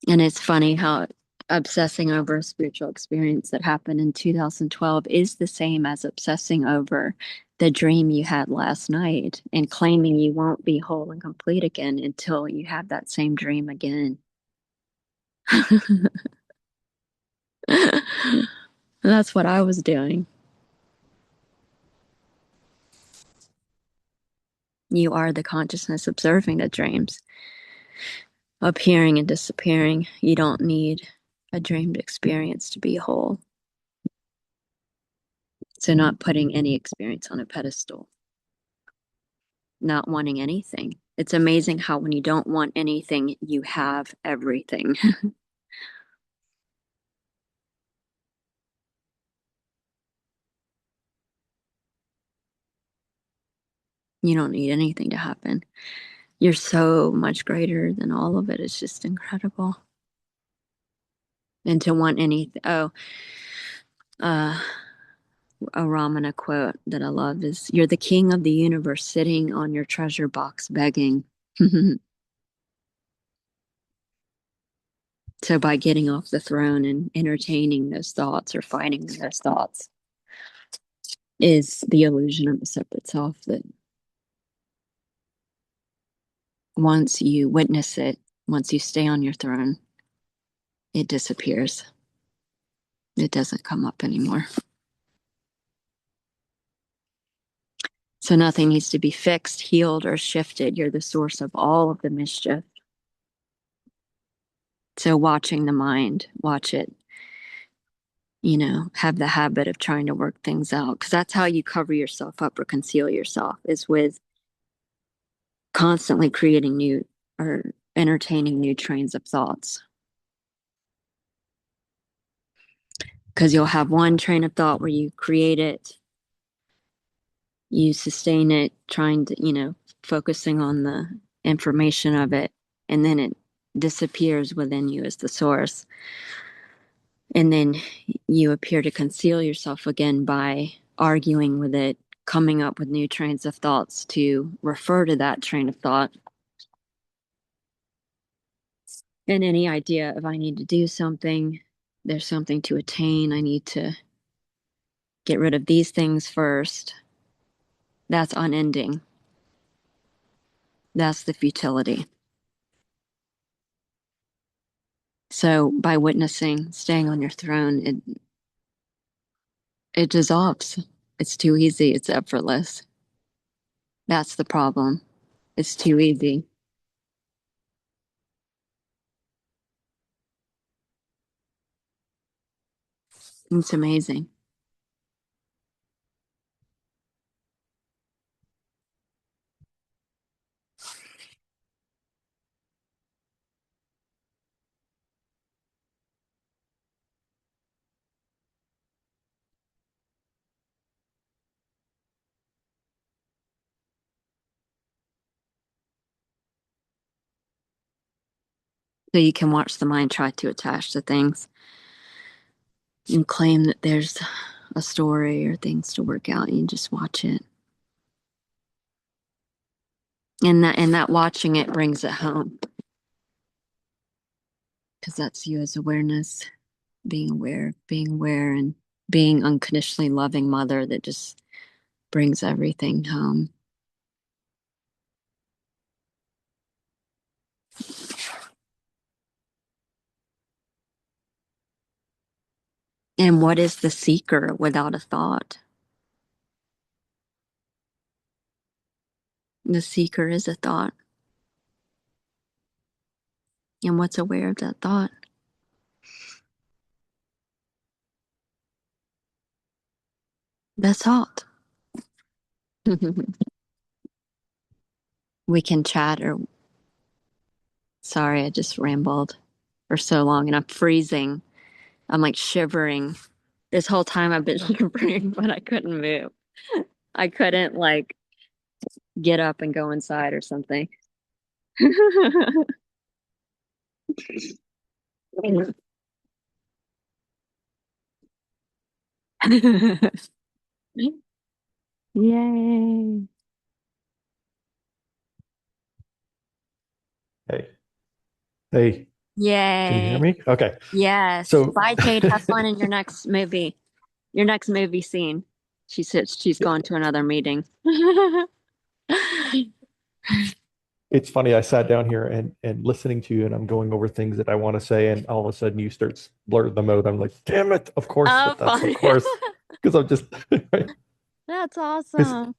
And it's funny how obsessing over a spiritual experience that happened in 2012 is the same as obsessing over the dream you had last night and claiming you won't be whole and complete again until you have that same dream again. That's what I was doing. You are the consciousness observing the dreams, appearing and disappearing. You don't need a dreamed experience to be whole. So, not putting any experience on a pedestal, not wanting anything. It's amazing how when you don't want anything, you have everything. You don't need anything to happen. You're so much greater than all of it. It's just incredible. And to want anything. Uh, a Ramana quote that I love is, "You're the king of the universe sitting on your treasure box begging." So by getting off the throne and entertaining those thoughts or fighting those thoughts is the illusion of the separate self that once you witness it, once you stay on your throne, it disappears. It doesn't come up anymore. So nothing needs to be fixed, healed, or shifted. You're the source of all of the mischief. So watching the mind, watch it, have the habit of trying to work things out. Because that's how you cover yourself up or conceal yourself, is with constantly creating new or entertaining new trains of thoughts. Because you'll have one train of thought where you create it, you sustain it, trying to, focusing on the information of it, and then it disappears within you as the source. And then you appear to conceal yourself again by arguing with it, coming up with new trains of thoughts to refer to that train of thought. And any idea of I need to do something, there's something to attain, I need to get rid of these things first. That's unending. That's the futility. So by witnessing, staying on your throne, it dissolves. It's too easy. It's effortless. That's the problem. It's too easy. It's amazing. So you can watch the mind try to attach to things and claim that there's a story or things to work out. You just watch it. And that watching it brings it home. Because that's you as awareness, being aware, and being unconditionally loving mother that just brings everything home. And what is the seeker without a thought? The seeker is a thought. And what's aware of that thought? The thought. We can chat or sorry, I just rambled for so long and I'm freezing. I'm like shivering. This whole time I've been shivering, but I couldn't move. I couldn't like get up and go inside or something. Yay. Hey, hey, can you hear Yay. me? Okay. Yes. So Bye, Jade. Have fun in your next movie. Your next movie scene. She says she's gone to another meeting. it's funny. I sat down here and listening to you, and I'm going over things that I want to say, and all of a sudden you start blurting them out. I'm like, damn it! Of course, Oh, but that's of funny. course because I'm just That's because awesome.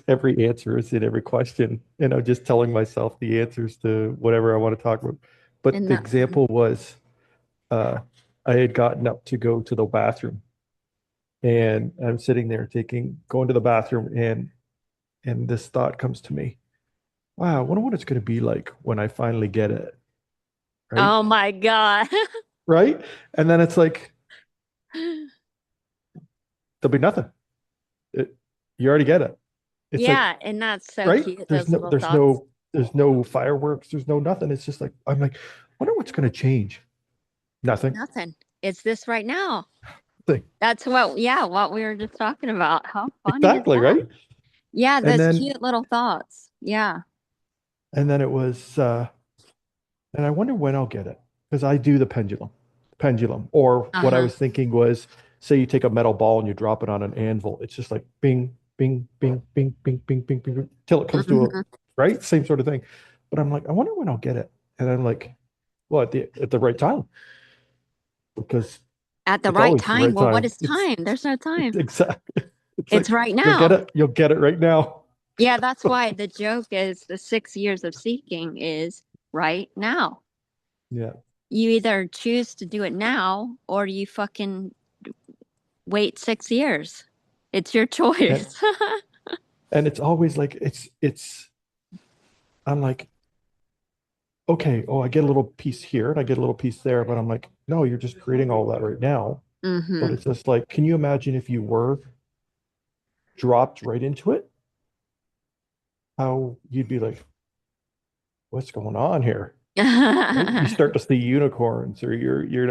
every answer is in every question, and I'm just telling myself the answers to whatever I want to talk about. But And the that's fun. example was, uh, I had gotten up to go to the bathroom, and I'm sitting there going to the bathroom, and this thought comes to me. Wow, I wonder what it's going to be like when I finally get it, right? Oh my God. Right? And then it's like there'll be nothing. It, you already get it. It's like, Yeah, and that's so right? cute, those little There's thoughts. no fireworks, there's no nothing. It's just like I'm like, I wonder what's going to change. Nothing. Nothing. It's this right now. Thing. That's what we were just talking about. How funny is Exactly, that? right? Yeah, And those then cute little thoughts. Yeah. it was and I wonder when I'll get it because I do the pendulum. Or what I Uh-huh. was thinking was, say you take a metal ball and you drop it on an anvil. It's just like bing, bing, bing, bing, bing, bing, bing, bing, bing till it comes to a Mhm. right, same sort of thing. But I'm like, I wonder when I'll get it. And I'm like, well, at the right time because At the it's right always the time. right Well, what time. is time? There's no It's time. exactly. It's It's like right now. you'll get it right now. Yeah, that's why the joke is the 6 years of seeking is right now. Yeah. You either choose to do it now or you fucking wait 6 years. It's your And choice. it's always like I'm like, okay, oh, I get a little piece here and I get a little piece there, but I'm like, no, you're just creating all that right now. But Mm-hmm. it's just like, can you imagine if you were dropped right into it? How you'd be like, what's going on here? Right? You start to see unicorns, or you're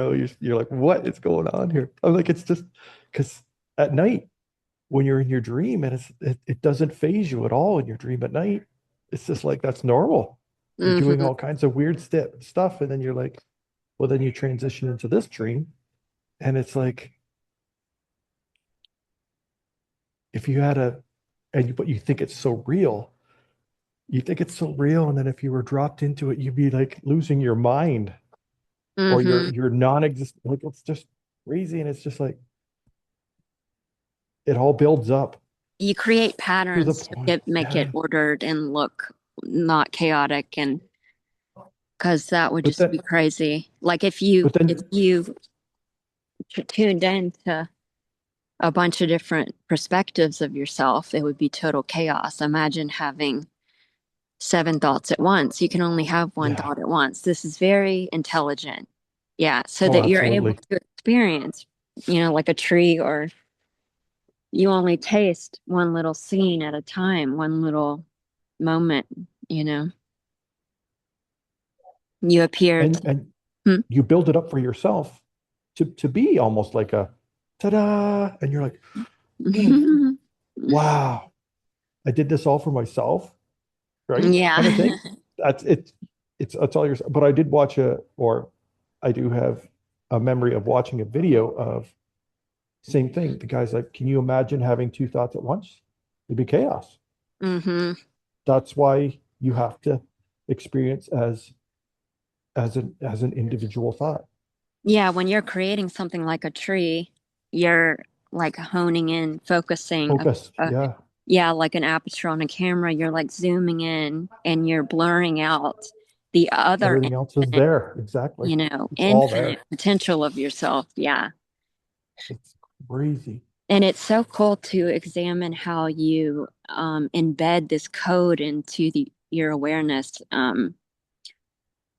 like, what is going on here? I'm like, it's just because at night when you're in your dream and it doesn't phase you at all in your dream at night. It's just like that's normal. You're doing Mm-hmm. all kinds of weird stuff, and then you're like, well, then you transition into this dream, and it's like if you had a but you think it's so real. You think it's so real, and then if you were dropped into it, you'd be like losing your mind, or Mm-hmm. you're non-existent. Like it's just crazy, and it's just like it all builds up You create to the patterns to point. make it Yeah. ordered and look not chaotic, and because that would But just be then crazy. Like but if then you tuned into a bunch of different perspectives of yourself, it would be total chaos. Imagine having seven thoughts at once. You can only have one yeah. thought at once. This is very intelligent. Yeah, so Oh, that you're able absolutely. to experience, like a tree, or you only taste one little scene at a time, one little moment, you know. You appeared. And Hmm? you build it up for yourself to be almost like a ta-da, and you're like, man, wow, I did this all for myself, right? Kind of Yeah. thing. That's it. It's all yours. But I did watch or I do have a memory of watching a video of same thing. The guy's like, can you imagine having two thoughts at once? It'd be chaos. Hmm. That's why you have to experience as an individual thought. Yeah, when you're creating something like a tree, you're like honing in, focusing Focused. Yeah. yeah, like an aperture on a camera, you're like zooming in and you're blurring out the other Everything else is infinite, there. Exactly. It's all infinite there. potential of yourself. Yeah. It's crazy. And it's so cool to examine how you embed this code into your awareness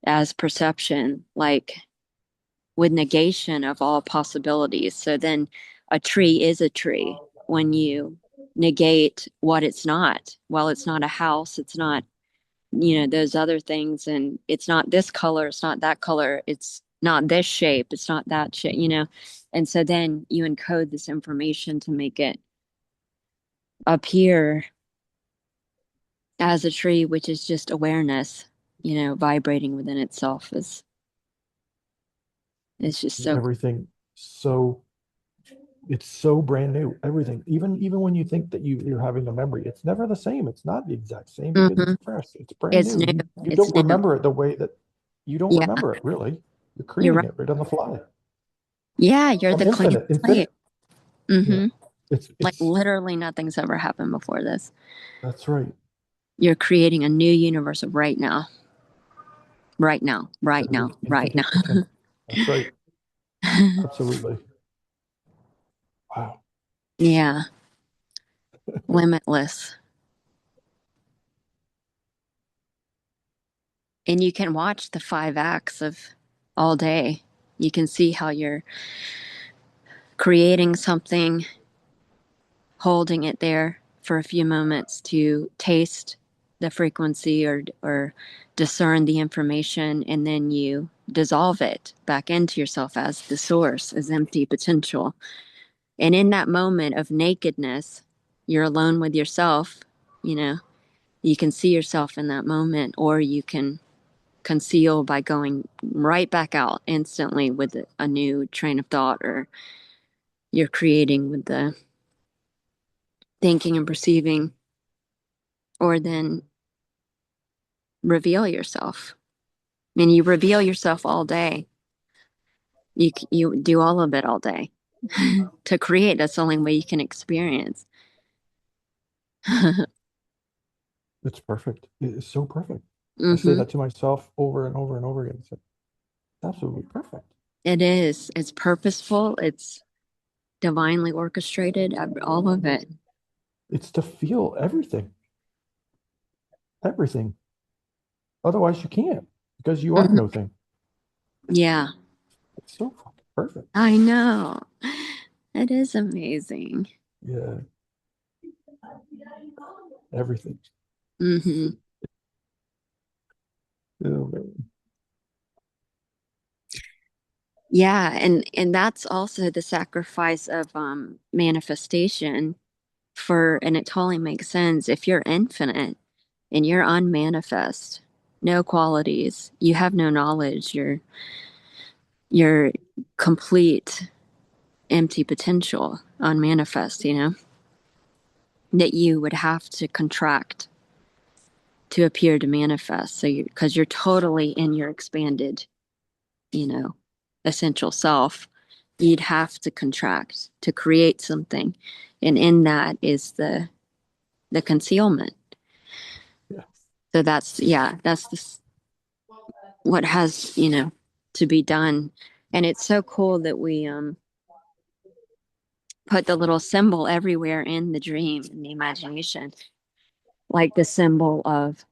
as perception, like with negation of all possibilities. So then a tree is a tree when you negate what it's not. Well, it's not a house, it's not, those other things, and it's not this color, it's not that color, it's not this shape, it's not that shape. And so then you encode this information to make it appear as a tree, which is just awareness, vibrating within itself is it's just so cool. Everything so it's so brand new. Everything. Even when you think that you're having a memory, it's never the same. It's not the exact same because Hmm. it's fresh. It's brand It's new. new. You It's don't new. remember it the way that you don't Yeah, remember it really. You're you're creating right. it right on the fly. Yeah, you're From the clean infinite, slate. infinite. Yeah. Hmm. It's Like it's literally nothing's ever happened before this. that's right. You're creating a new universe of right now, right now, right now, Every right infinite potential. That's right. now. Absolutely. Wow. Yeah, limitless. And you can watch the five acts of all day. You can see how you're creating something, holding it there for a few moments to taste the frequency or discern the information, and then you dissolve it back into yourself as the source, as empty potential. And in that moment of nakedness, you're alone with yourself, you know, you can see yourself in that moment, or you can conceal by going right back out instantly with a new train of thought, or you're creating with the thinking and perceiving, or then reveal yourself. I mean, you reveal yourself all day. You do all of it all day to create. That's the only way you can experience. It's perfect. It's so perfect. I say Hmm. that to myself over and over and over again. It's absolutely perfect. It is. It's purposeful. It's divinely orchestrated. All of it. It's to feel everything, everything. Otherwise, you can't because you are Hmm. no thing. Yeah. It's so fun. Perfect. I know. It is amazing. Yeah, everything. Hmm. Oh, man. Yeah, and that's also the sacrifice of manifestation for, and it totally makes sense. If you're infinite and you're unmanifest, no qualities, you have no knowledge, you're complete empty potential, unmanifest, that you would have to contract to appear to manifest. So you, because you're totally in your expanded, you know, essential self, you'd have to contract to create something. And in that is the concealment. Yeah. So that's, yeah, that's what has, to be done. And it's so cool that we put the little symbol everywhere in the dream, in the imagination, like the symbol of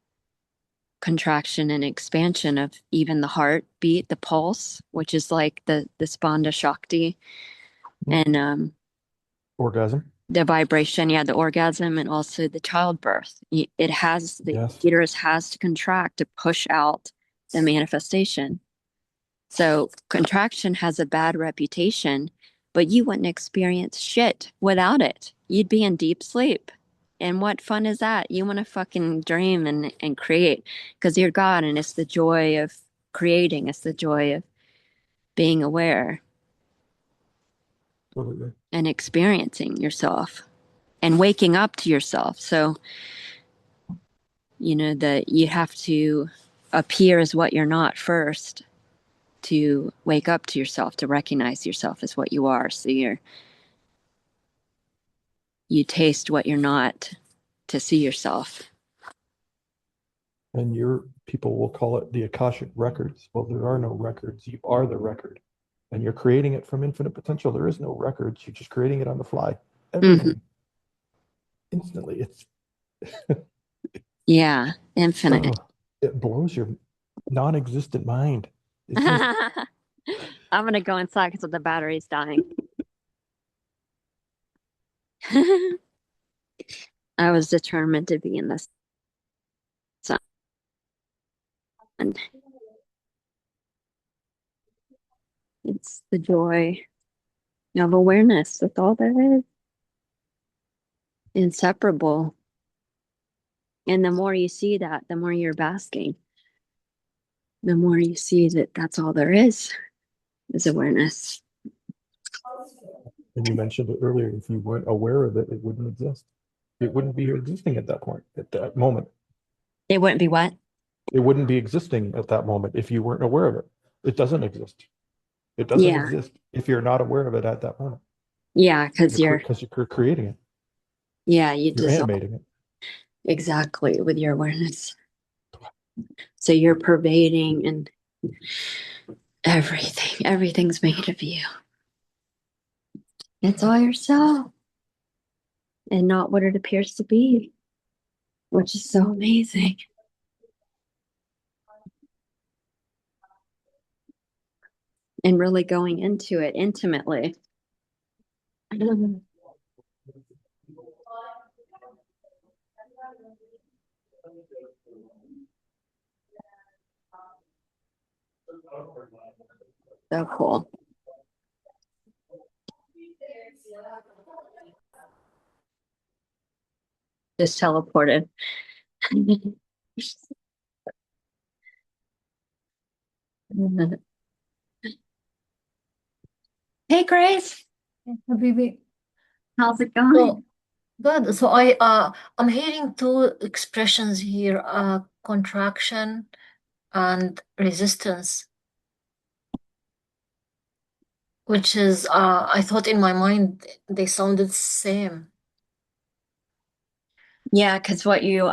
contraction and expansion of even the heartbeat, the pulse, which is like the spanda shakti, Mm. and Orgasm. the vibration, yeah, the orgasm, and also the childbirth. It has, the Yes. uterus has to contract to push out the manifestation. So contraction has a bad reputation, but you wouldn't experience shit without it. You'd be in deep sleep. And what fun is that? You want to fucking dream and create because you're God, and it's the joy of creating. It's the joy of being aware Totally. and experiencing yourself and waking up to yourself. So, that you have to appear as what you're not first to wake up to yourself, to recognize yourself as what you are. So you taste what you're not to see yourself. And your people will call it the Akashic records. Well, there are no records. You are the record. And you're creating it from infinite potential. There is no records. You're just creating it on the fly. Hmm. Everything instantly. It's Yeah, infinite. oh, it blows your non-existent mind. It's just I'm gonna go inside because the battery's dying. I was determined to be in the sun. It's the joy of awareness. That's all there is. Inseparable. And the more you see that, the more you're basking. The more you see that that's all there is awareness. and you mentioned it earlier, if you weren't aware of it, it wouldn't exist. It wouldn't be existing at that point, at that moment. It wouldn't be what? It wouldn't be existing at that moment if you weren't aware of it. It doesn't exist. It doesn't Yeah. exist if you're not aware of it at that moment. Yeah, because Because you're creating it. you You're dissolve animating it. exactly with your awareness. So you're pervading and everything's made of you. It's all yourself and not what it appears to be, which is so amazing. And really going into it intimately. So cool. Just teleported. Hey, Grace. Habibi. How's it going? So good. So I'm hearing two expressions here, contraction and resistance, which is I thought in my mind they sounded same. Yeah, because what you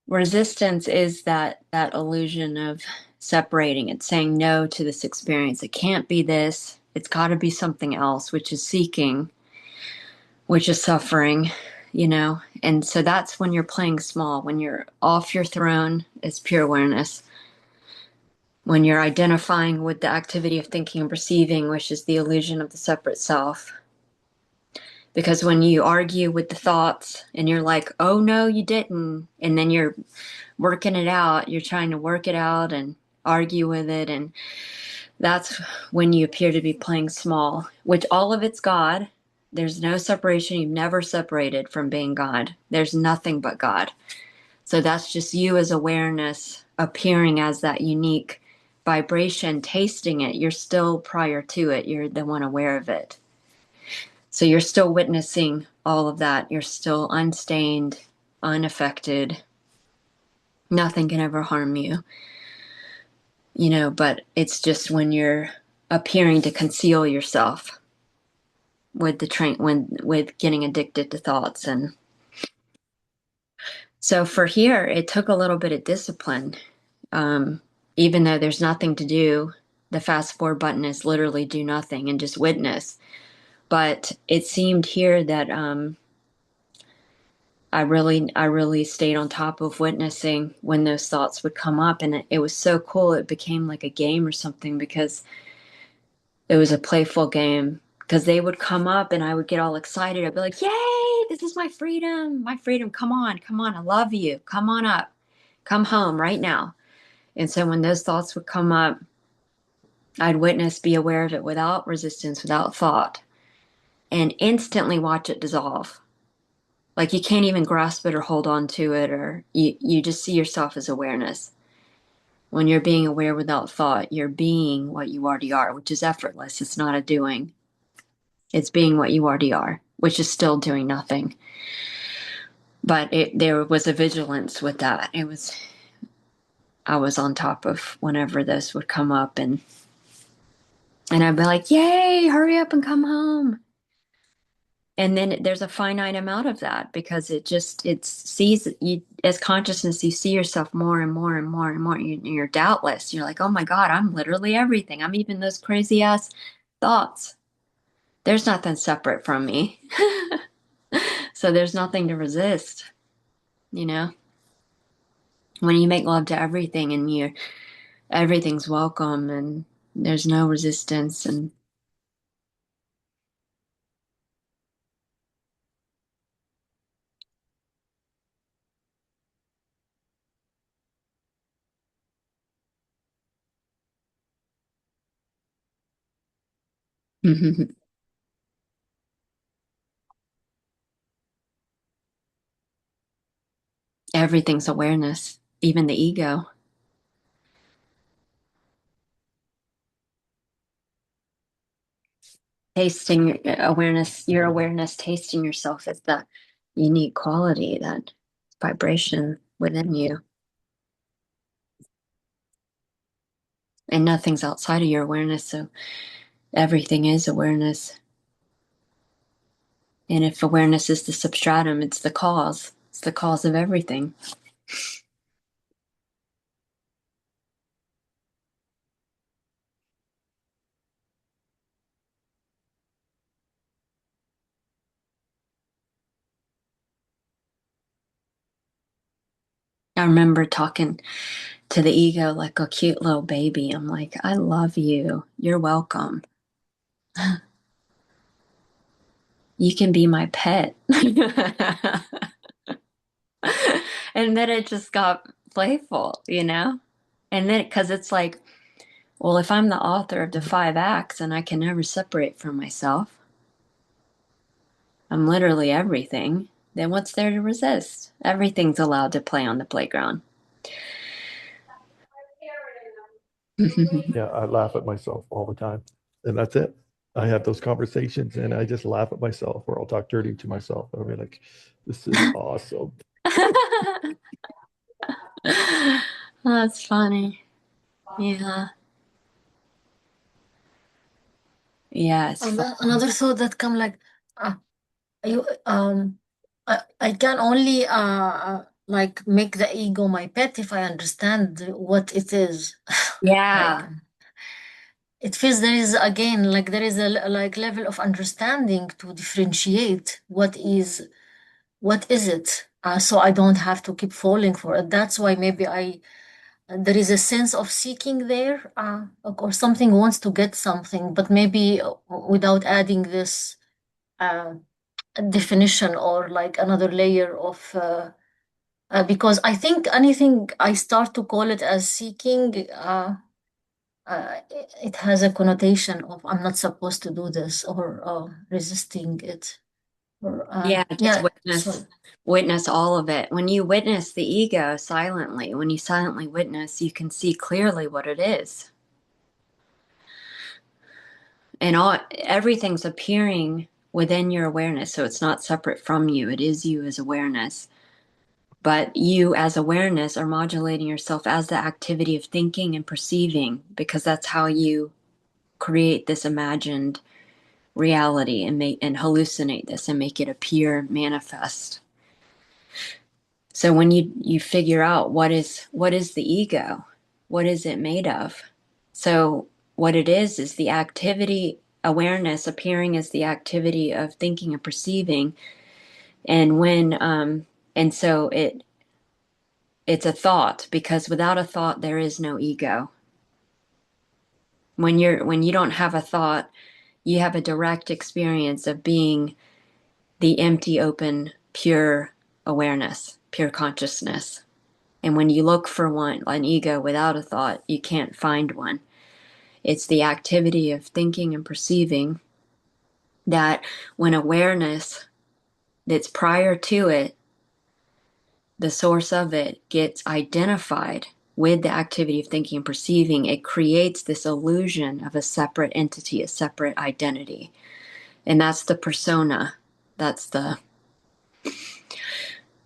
resistance is that illusion of separating it, saying no to this experience. It can't be this. It's got to be something else, which is seeking, which is suffering. And so that's when you're playing small, when you're off your throne, it's pure awareness. when you're identifying with the activity of thinking and perceiving, which is the illusion of the separate self. Because when you argue with the thoughts and you're like, oh no, you didn't, and then you're working it out, you're trying to work it out and argue with it, and that's when you appear to be playing small, which all of it's God. There's no separation. You've never separated from being God. There's nothing but God. So that's just you as awareness appearing as that unique vibration, tasting it. You're still prior to it. You're the one aware of it. So you're still witnessing all of that. You're still unstained, unaffected. Nothing can ever harm you, but it's just when you're appearing to conceal yourself with with getting addicted to thoughts. And so for here, it took a little bit of discipline. Even though there's nothing to do, the fast forward button is literally do nothing and just witness. But it seemed here that I really stayed on top of witnessing when those thoughts would come up, and it was so cool. It became like a game or something because it was a playful game. Because they would come up and I would get all excited. I'd be like, "Yay! This is my freedom! My freedom! Come on, come on! I love you! Come on up! Come home right now!" And so when those thoughts would come up, I'd witness, be aware of it without resistance, without thought, and instantly watch it dissolve. Like you can't even grasp it or hold on to it, or you just see yourself as awareness. When you're being aware without thought, you're being what you already are, which is effortless. It's not a doing. It's being what you already are, which is still doing nothing. But there was a vigilance with that. I was on top of whenever this would come up, and I'd be like, "Yay, hurry up and come home." And then there's a finite amount of that because it sees you as consciousness. You see yourself more and more and more and more. You're doubtless. You're like, oh my God, I'm literally everything. I'm even those crazy ass thoughts. There's nothing separate from me. So there's nothing to resist, you know? When you make love to everything and everything's welcome and there's no resistance. And everything's awareness, even the ego. Tasting awareness, your awareness, tasting yourself is the unique quality, that vibration within you. And nothing's outside of your awareness, so everything is awareness. And if awareness is the substratum, it's the cause. It's the cause of everything. I remember talking to the ego like a cute little baby. I'm like, I love you. You're welcome. You can be my pet. And then it just got playful, And then, because it's like, well, if I'm the author of the 5 acts and I can never separate from myself, I'm literally everything, then what's there to resist? Everything's allowed to play on the playground. Yeah, I laugh at myself all the time. And that's it. I have those conversations and I just laugh at myself, or I'll talk dirty to myself. I'll be like, this is awesome. That's funny. Yeah. Yeah, Another thought that come like, you I can only like make the ego my pet if I understand what it is. Like Yeah. it feels there is again like there is a like level of understanding to differentiate what is it, so I don't have to keep falling for it. That's why maybe there is a sense of seeking there, or something wants to get something, but maybe without adding this uh, definition or like another layer of because I think anything I start to call it as seeking, it has a connotation of I'm not supposed to do this or resisting it. Or Yeah, just yeah, sorry. witness all of it. When you witness the ego silently, when you silently witness, you can see clearly what it is. And everything's appearing within your awareness, so it's not separate from you. It is you as awareness. But you as awareness are modulating yourself as the activity of thinking and perceiving, because that's how you create this imagined reality and hallucinate this and make it appear manifest. So when you figure out what is the ego, what is it made of? So what it is the activity, awareness appearing as the activity of thinking and perceiving. And so it's a thought, because without a thought there is no ego. When you don't have a thought, you have a direct experience of being the empty, open, pure awareness, pure consciousness. And when you look for an ego without a thought, you can't find one. It's the activity of thinking and perceiving that, when awareness that's prior to it, the source of it, gets identified with the activity of thinking and perceiving, it creates this illusion of a separate entity, a separate identity. And that's the persona. That's the,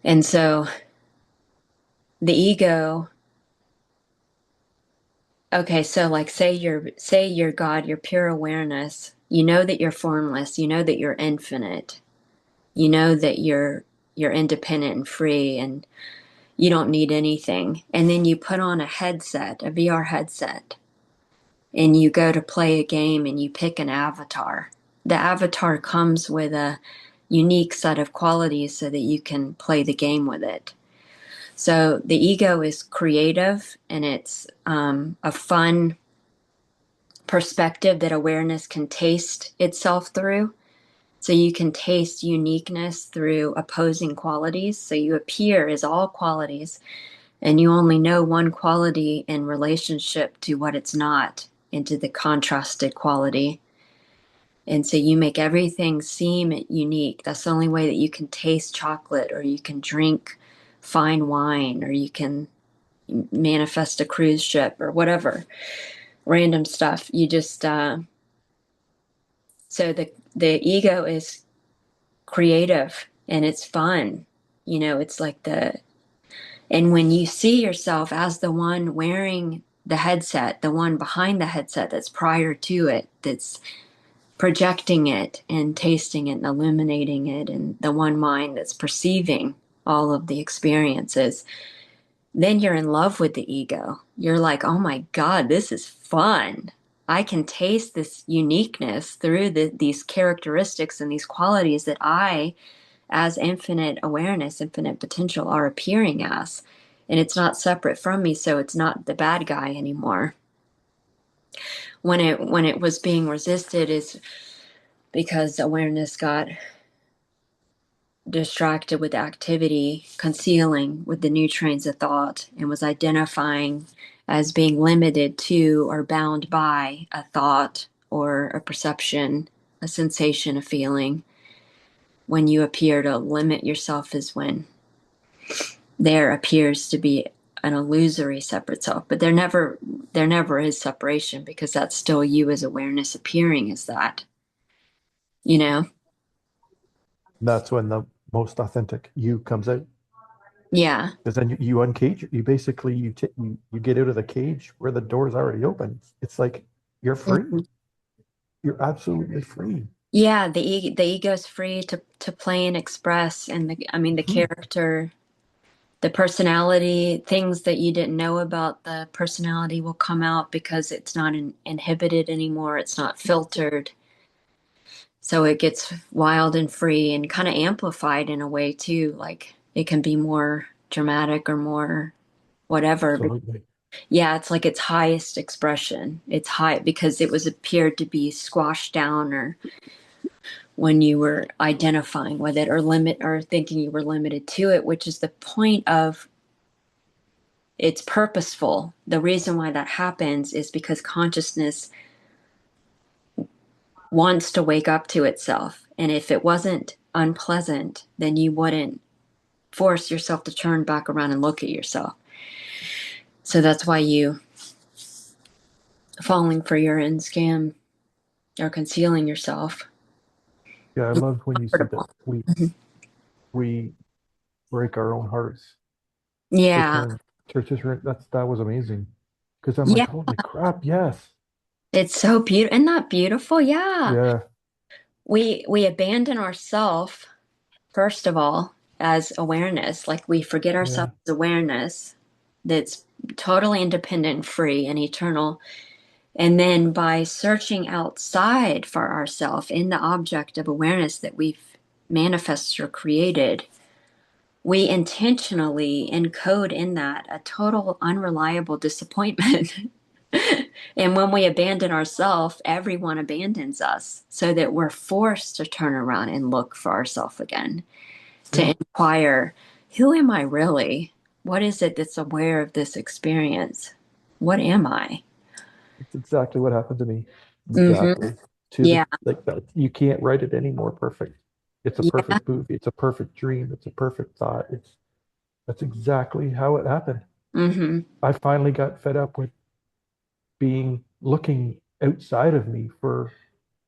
and so the ego. Okay, so like say you're God, you're pure awareness. You know that you're formless, you know that you're infinite. You know that you're independent and free and you don't need anything. And then you put on a headset, a VR headset, and you go to play a game and you pick an avatar. The avatar comes with a unique set of qualities so that you can play the game with it. So the ego is creative, and it's a fun perspective that awareness can taste itself through. So you can taste uniqueness through opposing qualities. So you appear as all qualities, and you only know one quality in relationship to what it's not, into the contrasted quality. And so you make everything seem unique. That's the only way that you can taste chocolate, or you can drink fine wine, or you can manifest a cruise ship, or whatever random stuff. You just so the ego is creative and it's fun. It's like and when you see yourself as the one wearing the headset, the one behind the headset that's prior to it, that's projecting it and tasting it and illuminating it, and the one mind that's perceiving all of the experiences, then you're in love with the ego. You're like, oh my God, this is fun. I can taste this uniqueness through these characteristics and these qualities that I, as infinite awareness, infinite potential, are appearing as. And it's not separate from me, so it's not the bad guy anymore. When it was being resisted is because awareness got distracted with activity, concealing with the new trains of thought, and was identifying as being limited to or bound by a thought or a perception, a sensation, a feeling. When you appear to limit yourself is when there appears to be an illusory separate self. But there never is separation, because that's still you as awareness appearing as that, you know? That's when the most authentic you comes out. Yeah. Because then you uncage, you basically you get out of the cage where the door's already open. It's like you're free. Mhm. You're absolutely free. Yeah, the ego's free to play and express, and the Mhm. character, the personality, things that you didn't know about the personality will come out, because it's not inhibited anymore. It's not filtered. So it gets wild and free and kind of amplified in a way too. Like it can be more dramatic or more whatever. Absolutely. Yeah, it's like its highest expression. It's high because it was appeared to be squashed down or when you were identifying with it or limit or thinking you were limited to it, which is the point of it's purposeful. The reason why that happens is because consciousness wants to wake up to itself. And if it wasn't unpleasant, then you wouldn't force yourself to turn back around and look at yourself. So that's why you falling for your end scam or concealing yourself. Yeah, I love when you said that Comfortable. we break our own hearts to Yeah. turn to turn. That was amazing. Because I'm like, Yeah. holy crap, yes. It's so beautiful. Isn't that beautiful? Yeah. Yeah, We abandon ourself first of all as awareness. Like we forget yeah, ourselves as awareness that's totally independent and free and eternal. And then by searching outside for ourselves in the object of awareness that we've manifested or created, we intentionally encode in that a total unreliable disappointment. And when we abandon ourselves, everyone abandons us so that we're forced to turn around and look for ourselves again, to yeah. inquire, who am I really? What is it that's aware of this experience? What am I? It's exactly what happened to me. Mm-hmm. Exactly. To the Yeah. like that. You can't write it any more perfect. It's a Yeah. perfect movie. It's a perfect dream. It's a perfect thought. It's That's exactly how it happened. Mm-hmm. I finally got fed up with being looking outside of me for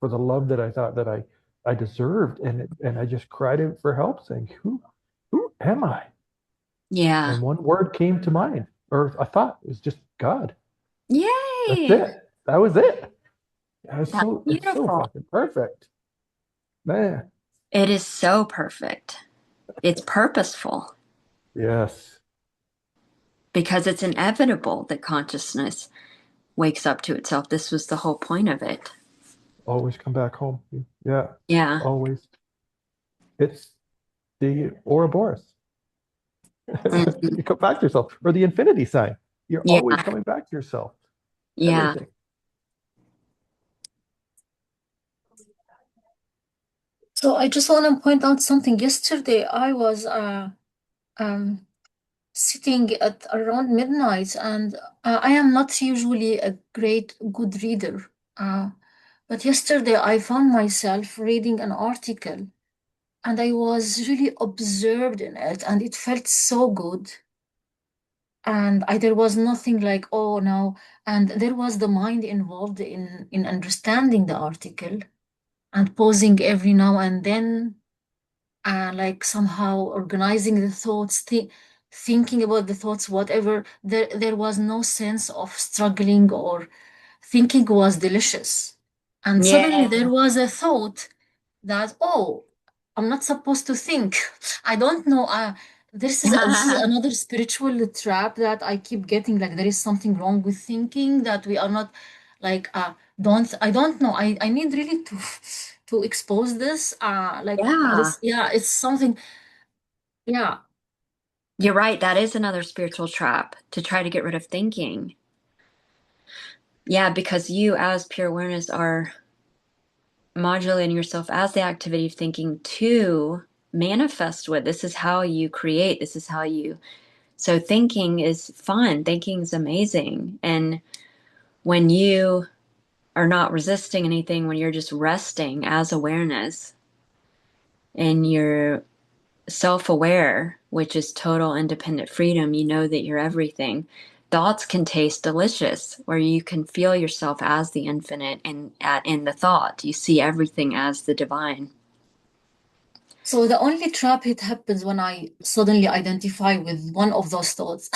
the love that I thought that I deserved, and I just cried out for help, saying, "Who am I?" Yeah. And one word came to mind, or a thought. It was just God. That's Yay. it. That was it. That's It's so beautiful. fucking perfect, man. It is so perfect. It's purposeful Yes. because it's inevitable that consciousness wakes up to itself. This was the whole point of it. Always come back home. Yeah. Yeah. Always. It's the Ouroboros. Mhm. You come back to yourself, or the infinity sign. You're always Yeah. coming back to yourself. Yeah. Everything. So I just want to point out something. Yesterday, I was um, sitting at around midnight, and I am not usually a great good reader. But yesterday, I found myself reading an article, and I was really absorbed in it, and it felt so good. And there was nothing like, oh no, and there was the mind involved in understanding the article and pausing every now and then, like somehow organizing the thoughts, thinking about the thoughts, whatever. There was no sense of struggling, or thinking was delicious. And suddenly Yeah. there was a thought that, oh, I'm not supposed to think. I don't know. This is another spiritual trap that I keep getting. Like there is something wrong with thinking, that we are not like don't I don't know. I need really to to expose this. Like Yeah. this, yeah, it's something. Yeah. You're right. That is another spiritual trap to try to get rid of thinking. Yeah, because you, as pure awareness, are modulating yourself as the activity of thinking to manifest with. This is how you create. This is how you. So thinking is fun. Thinking is amazing. And when you are not resisting anything, when you're just resting as awareness and you're self aware, which is total independent freedom, you know that you're everything. Thoughts can taste delicious, where you can feel yourself as the infinite and in the thought. You see everything as the divine. So the only trap it happens when I suddenly identify with one of those thoughts,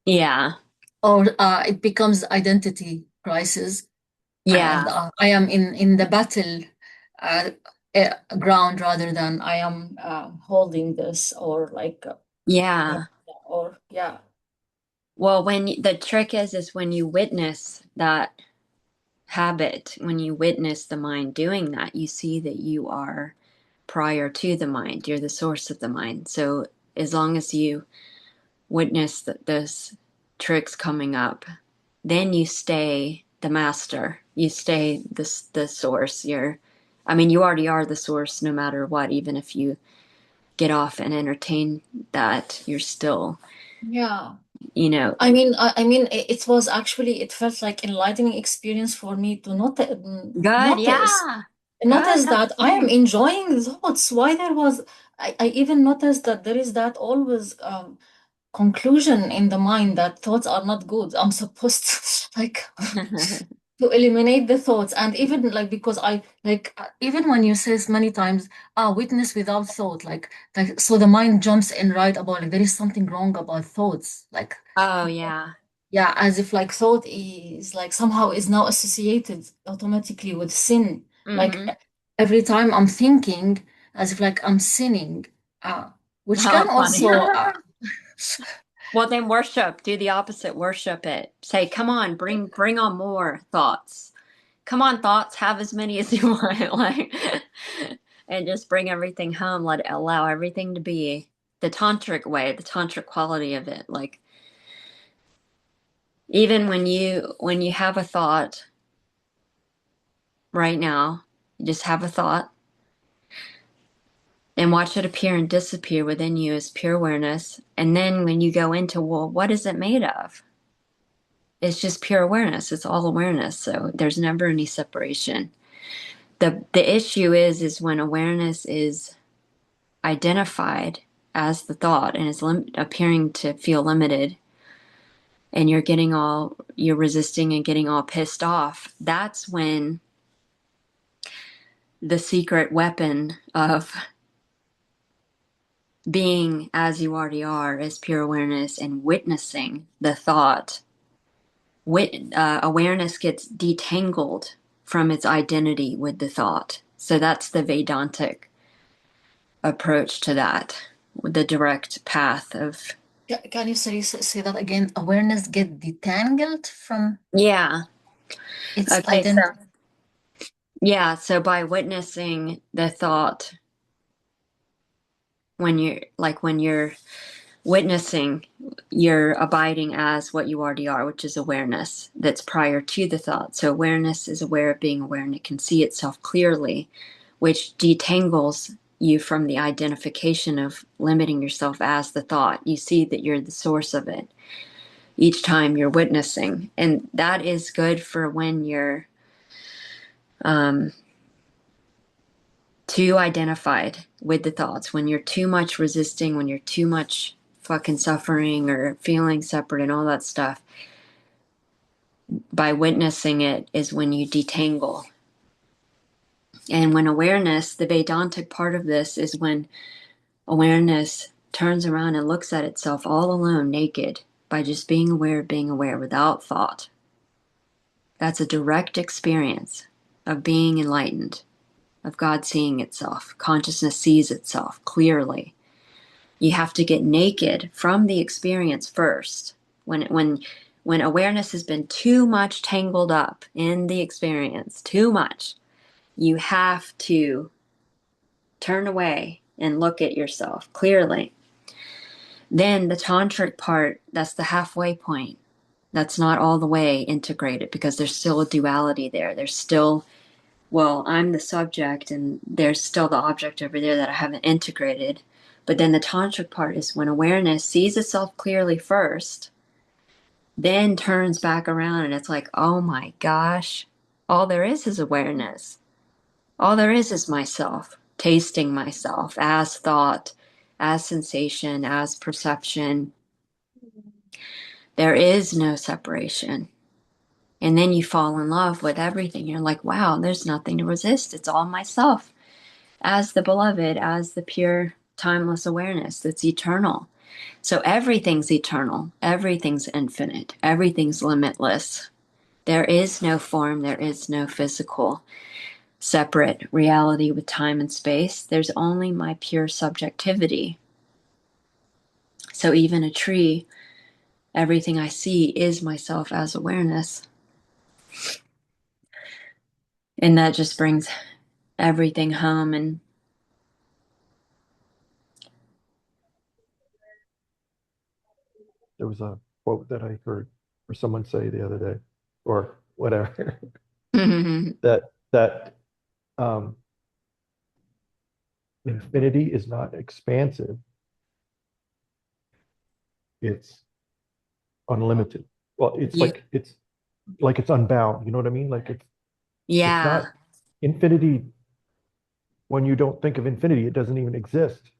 Yeah. or it becomes identity crisis, and Yeah. I am in the battle uh, ground, rather than I am holding this, or like yeah, Yeah. or yeah. Well, the trick is when you witness that habit, when you witness the mind doing that, you see that you are prior to the mind. You're the source of the mind. So as long as you witness this tricks coming up, then you stay the master. You stay the source. I mean, you already are the source no matter what. Even if you get off and entertain that, you're still, Yeah. you know, I mean, it was actually, it felt like enlightening experience for me to good. notice Yeah, good. notice That's that I am great. enjoying the thoughts. Why there was, I even noticed that there is that always conclusion in the mind that thoughts are not good. I'm supposed to like to eliminate the thoughts. And even like, because I like, even when you says many times, witness without thought, like so the mind jumps in right about, like, there is something wrong about thoughts, like, Oh yeah. yeah, as if like thought is like somehow is now associated automatically with sin. Like Mm-hmm. every time I'm thinking, as if like I'm sinning, uh, which Oh, can funny. also Well, then worship. Do the opposite. Worship it. Say, come on, bring on more thoughts. Come on, thoughts. Have as many as you want, like, and just bring everything home. Allow everything to be the tantric way, the tantric quality of it. Like, even when you have a thought right now, you just have a thought and watch it appear and disappear within you as pure awareness. And then when you go into, well, what is it made of? It's just pure awareness. It's all awareness. So there's never any separation. The issue is when awareness is identified as the thought and is appearing to feel limited, and you're resisting and getting all pissed off. That's when the secret weapon of being as you already are is pure awareness and witnessing the thought. Awareness gets detangled from its identity with the thought. So that's the Vedantic approach to that, the direct path of. can you say that again? Awareness get detangled from Yeah. its Okay, so identity. yeah, so by witnessing the thought, when you're witnessing, you're abiding as what you already are, which is awareness that's prior to the thought. So awareness is aware of being aware, and it can see itself clearly, which detangles you from the identification of limiting yourself as the thought. You see that you're the source of it each time you're witnessing. And that is good for when you're um, too identified with the thoughts, when you're too much resisting, when you're too much fucking suffering or feeling separate and all that stuff. By witnessing it is when you detangle. And when awareness, the Vedantic part of this is when awareness turns around and looks at itself all alone, naked, by just being aware without thought. That's a direct experience of being enlightened, of God seeing itself. Consciousness sees itself clearly. You have to get naked from the experience first. When awareness has been too much tangled up in the experience, too much, you have to turn away and look at yourself clearly. Then the tantric part, that's the halfway point. That's not all the way integrated because there's still a duality there. There's still, well, I'm the subject and there's still the object over there that I haven't integrated. But then the tantric part is when awareness sees itself clearly first, then turns back around and it's like, oh my gosh, all there is awareness. All there is myself, tasting myself as thought, as sensation, as perception. There is no separation. And then you fall in love with everything. You're like, wow, there's nothing to resist. It's all myself as the beloved, as the pure, timeless awareness that's eternal. So everything's eternal, everything's infinite, everything's limitless. There is no form, there is no physical separate reality with time and space. There's only my pure subjectivity. So even a tree, everything I see is myself as awareness. And that just brings everything home. And There was a quote that I heard or someone say the other day, or whatever, Mhm. that infinity is not expansive, it's unlimited. Well, Yeah. it's like it's unbound. You know what I mean? Like it's Yeah. not infinity. When you don't think of infinity, it doesn't even exist.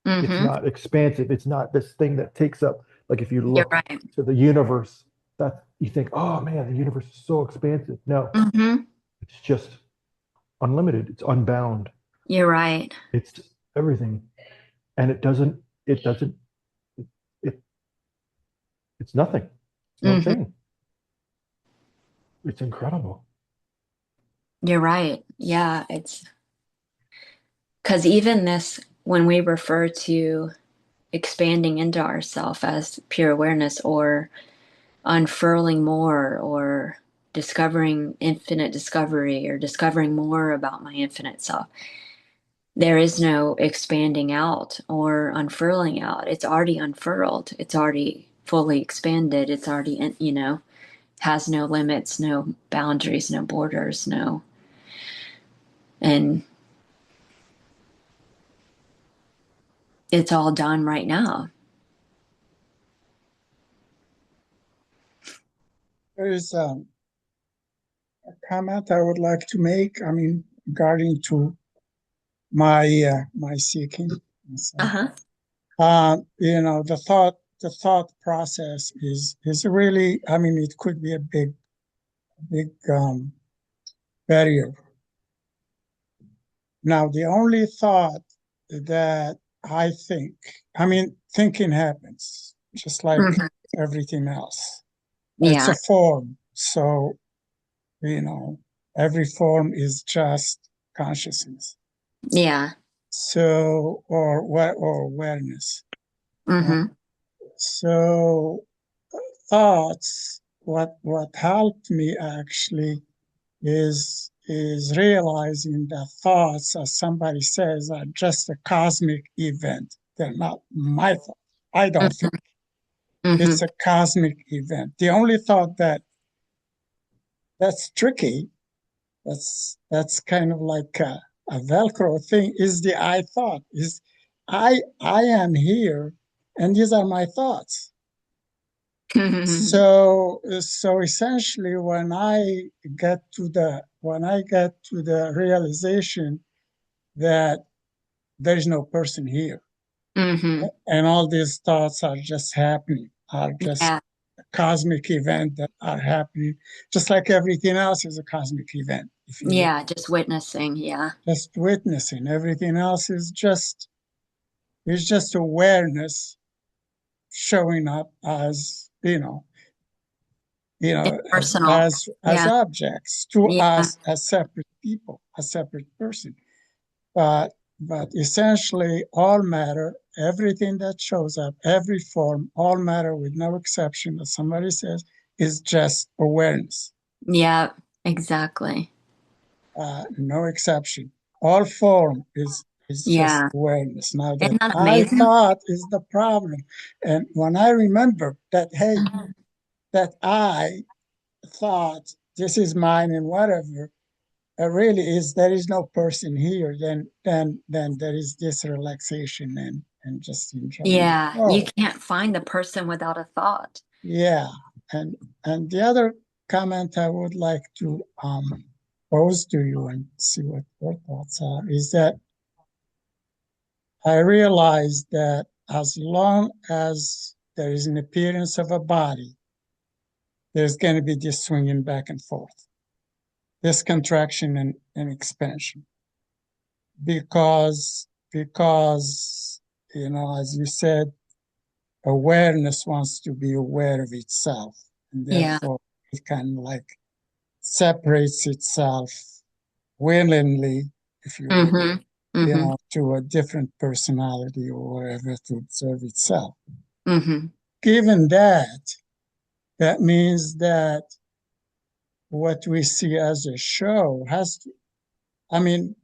It's Hmm. not expansive. It's not this thing that takes up, like if you You're look right. to the universe, that you think, oh man, the universe is so expansive. No, Hmm. it's just unlimited. It's unbound. You're right. It's everything. And it doesn't, it, it's nothing. It's no Hmm. thing. It's incredible. You're right. Yeah. It's because even this, when we refer to expanding into ourself as pure awareness or unfurling more or discovering infinite discovery or discovering more about my infinite self, there is no expanding out or unfurling out. It's already unfurled. It's already fully expanded. It's already, has no limits, no boundaries, no borders, no. And it's all done right now. There is a comment I would like to make. I mean, regarding to my seeking. Uh-huh. The thought process is really. I mean, it could be a big barrier. Now, the only thought that I think, I mean, thinking happens just like Hmm. everything else. It's Yeah. a form, so you know, every form is just consciousness. Yeah. So, or awareness. Uh, Hmm. so thoughts, what helped me actually is realizing that thoughts, as somebody says, are just a cosmic event. They're not my thought. I don't think it's Hmm. a cosmic event. The only thought that's tricky, that's kind of like a Velcro thing, is the I thought. Is I am here, and these are my thoughts. Hmm. So essentially, when I get to the realization that there is no person here, Hmm. and all these thoughts are just happening, are just Yeah. a cosmic event that are happening, just like everything else is a cosmic event. If you Yeah. Just witnessing. Yeah. just witnessing, everything else is just awareness showing up as Impersonal. as Yeah. objects to Yeah. us as separate people, a separate person. But essentially, all matter, everything that shows up, every form, all matter with no exception, as somebody says, is just awareness. Yeah. Exactly. No exception. All form is just Yeah. awareness. Now that Isn't that I amazing? thought is the problem, and when I remember that, hey, Mhm. that I thought this is mine and whatever, really is there is no person here, then there is this relaxation and just enjoyment. Yeah. You Oh, can't find the person without a thought. yeah. And the other comment I would like to pose to you and see what your thoughts are is that I realize that as long as there is an appearance of a body, there's going to be this swinging back and forth, this contraction and expansion. Because as you said, awareness wants to be aware of itself, and Yeah. therefore it kind of like separates itself willingly, if you will, Hmm. Hmm. to a different personality or wherever to observe itself. Hmm. Given that, that means that what we see as a show has to, I mean,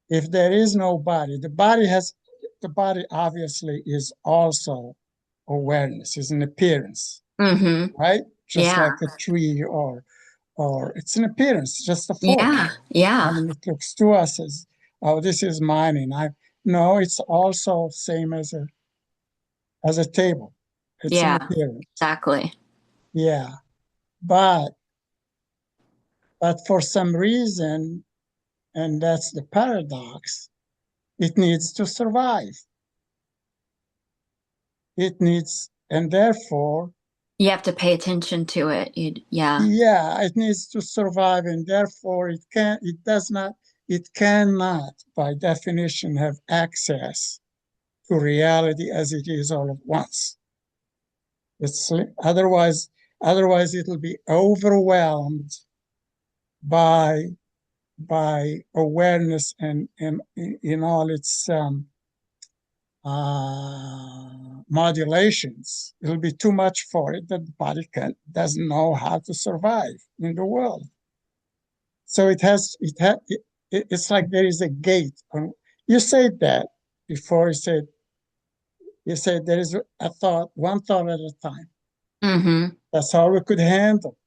if there is no body, the body obviously is also awareness, is an appearance, Mm-hmm. right? Just Yeah. like a tree, or it's an appearance, just a form. Yeah. Yeah. I mean, it looks to us as, oh, this is mine, and I. No, it's also same as a table. It's an Yeah. appearance. Exactly. Yeah, but for some reason, and that's the paradox, it needs to survive. It needs, and therefore, You have to pay attention to it. Yeah. yeah, it needs to survive, and therefore it cannot, by definition, have access to reality as it is all at once. It's otherwise it'll be overwhelmed by awareness and in all its modulations. It'll be too much for it that the body doesn't know how to survive in the world. So it's like there is a gate. You said that before. You said there is a thought, one thought at a time. Mm-hmm. That's all we could handle.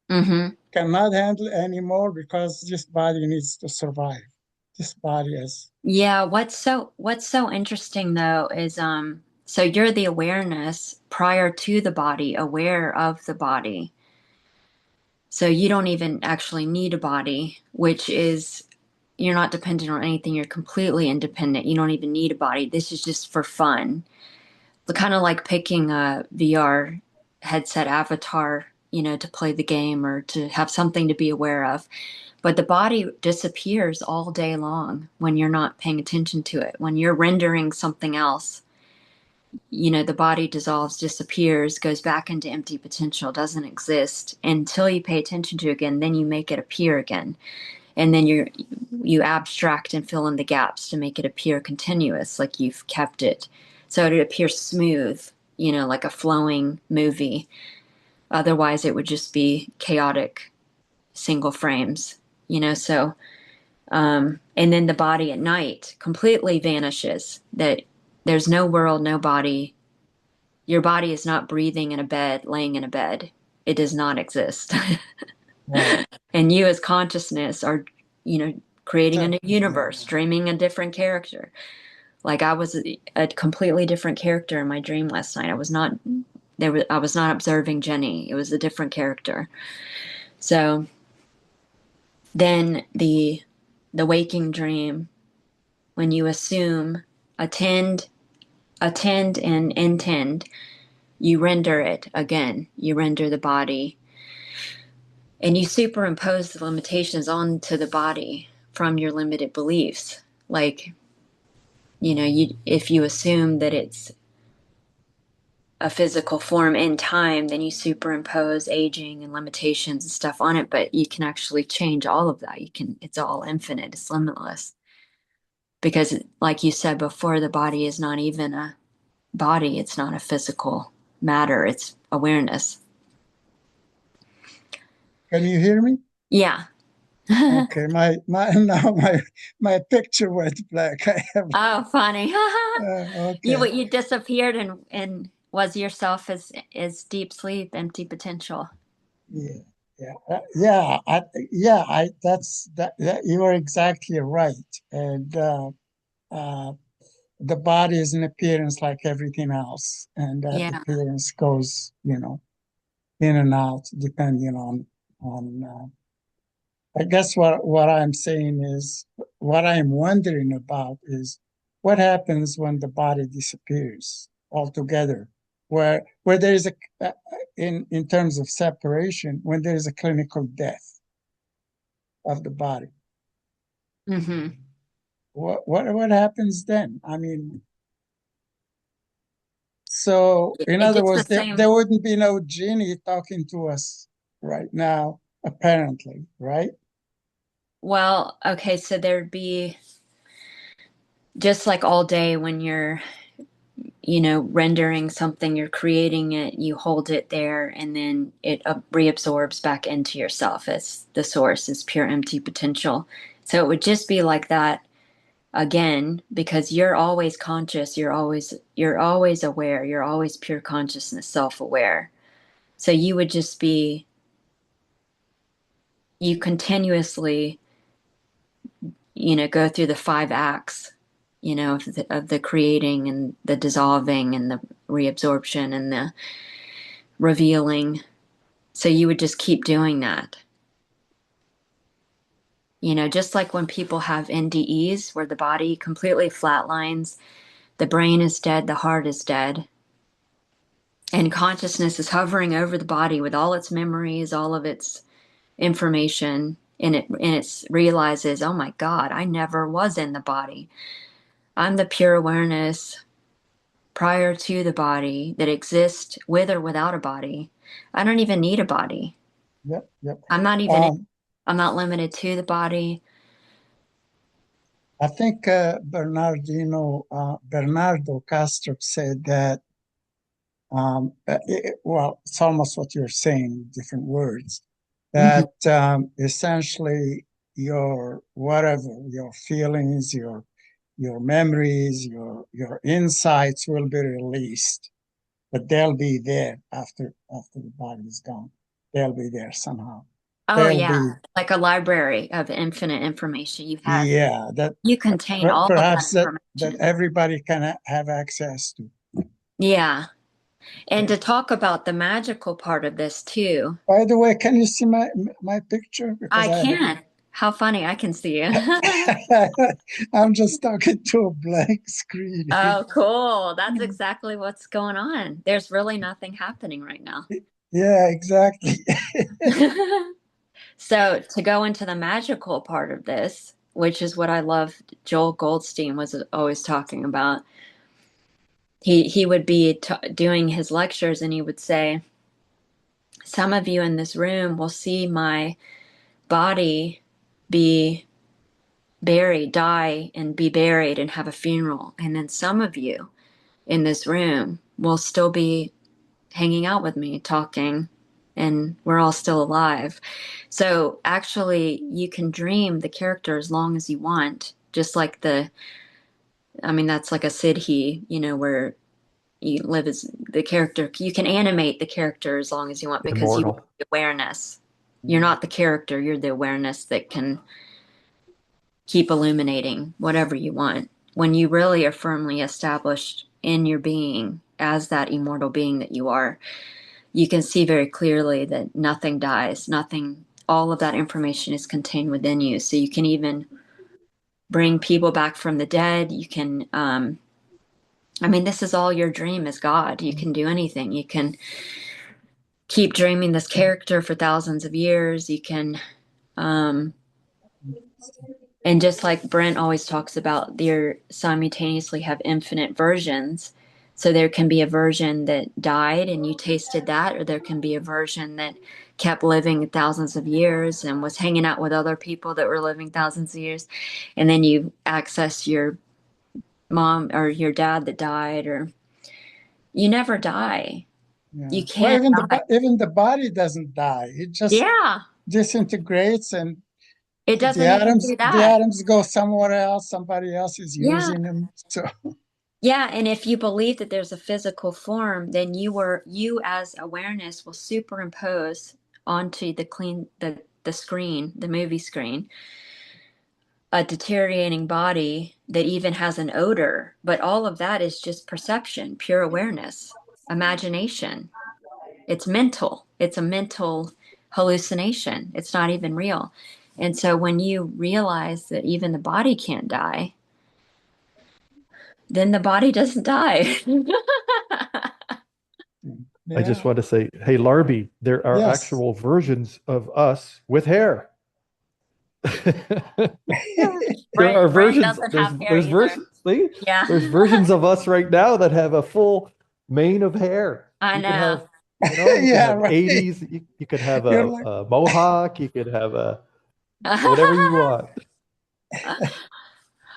Mm-hmm. Cannot handle anymore because this body needs to survive. This body is. Yeah, what's so interesting though is so you're the awareness prior to the body, aware of the body. So you don't even actually need a body, which is you're not dependent on anything. You're completely independent. You don't even need a body. This is just for fun. Kind of like picking a VR headset avatar, to play the game or to have something to be aware of. But the body disappears all day long when you're not paying attention to it. When you're rendering something else, the body dissolves, disappears, goes back into empty potential, doesn't exist until you pay attention to it again. Then you make it appear again. And then you abstract and fill in the gaps to make it appear continuous, like you've kept it. So it appears smooth, like a flowing movie. Otherwise, it would just be chaotic single frames, so and then the body at night completely vanishes. That there's no world, no body. Your body is not breathing in a bed, laying in a bed. It does not exist. Right. And you as consciousness are, creating a new universe, dreaming a different character. Like I was a completely different character in my dream last night. I was not observing Jenny. It was a different character. So then the waking dream, when you assume, attend, and intend, you render it again. You render the body, and you superimpose the limitations onto the body from your limited beliefs. Like, if you assume that it's a physical form in time, then you superimpose aging and limitations and stuff on it. But you can actually change all of that. It's all infinite. It's limitless. Because, like you said before, the body is not even a body. It's not a physical matter. It's awareness. Can you hear me? Yeah. Okay, my now my picture went black. I have Oh, funny. You okay. you disappeared and was yourself as deep sleep, empty potential. Yeah, yeah. That's that. You are exactly right. And uh, the body is an appearance like everything else, and that Yeah. appearance goes, in and out depending on. I guess what I'm saying is what I'm wondering about is what happens when the body disappears altogether, where there is in terms of separation, when there is a clinical death of the body. Mm-hmm. What happens then? I mean, so in It other gets the words, there same. wouldn't be no Ginny talking to us right now, apparently, right? Well, okay, so there'd be just like all day when you're, rendering something, you're creating it, you hold it there, and then it reabsorbs back into yourself as the source is pure empty potential. So it would just be like that again, because you're always conscious, you're always aware, you're always pure consciousness, self-aware. So you would just be, you continuously, go through the 5 acts, of the creating and the dissolving and the reabsorption and the revealing. So you would just keep doing that. Just like when people have NDEs where the body completely flatlines, the brain is dead, the heart is dead, and consciousness is hovering over the body with all its memories, all of its information, and it realizes, oh my God, I never was in the body. I'm the pure awareness prior to the body that exists with or without a body. I don't even need a body. Yep, yep. I'm not even, I'm not limited to the body. I think Bernardo Castro said that, well, it's almost what you're saying, different words, that essentially your whatever, your feelings, your memories, your insights will be released, but they'll be there after the body is gone. They'll be there somehow. Oh They'll yeah, be, like a library of infinite information. yeah, that You contain all of that perhaps that information. everybody can have access to. Yeah. And to talk about the magical part of this too, By the way, can you see my picture? Because I can. How funny, I can see you. I'm just talking to a blank screen. Oh, cool. That's exactly what's going on. There's really nothing happening right now. Yeah, exactly. So to go into the magical part of this, which is what I love, Joel Goldstein was always talking about. He would be doing his lectures and he would say, some of you in this room will see my body be buried, die and be buried and have a funeral. And then some of you in this room will still be hanging out with me, talking, and we're all still alive. So actually, you can dream the character as long as you want, just like that's like a siddhi, where you live as the character. You can animate the character as long as you want because you have Immortal. the awareness. You're not the character, you're the awareness that can keep illuminating whatever you want. When you really are firmly established in your being as that immortal being that you are, you can see very clearly that nothing dies, nothing, all of that information is contained within you. So you can even bring people back from the dead. You can, this is all your dream is God. You can do anything. You can keep dreaming this character for thousands of years. You can, and just like Brent always talks about, there simultaneously have infinite versions. So there can be a version that died and you tasted that, or there can be a version that kept living thousands of years and was hanging out with other people that were living thousands of years. And then you access your mom or your dad that died, or you never die. Yeah. You Well, can't die. even the body doesn't die. It just Yeah. disintegrates, and It the doesn't even do that. atoms go somewhere else. Somebody else is Yeah. using them. So Yeah, and if you believe that there's a physical form, then you as awareness will superimpose onto the screen, the movie screen, a deteriorating body that even has an odor, but all of that is just perception, pure awareness, imagination. It's mental. It's a mental hallucination. It's not even real. And so when you realize that even the body can't die, then the body doesn't die. I just yeah, want to say, hey, Larby, there are yes. actual versions of us with hair. There are Brent versions. doesn't There's have hair there's either. versions. See, Yeah, there's versions of us right now that have a full mane of hair. I You could know. have, you could Yeah, have right. 80s. You could have You're like, a mohawk. You could have a whatever you want. I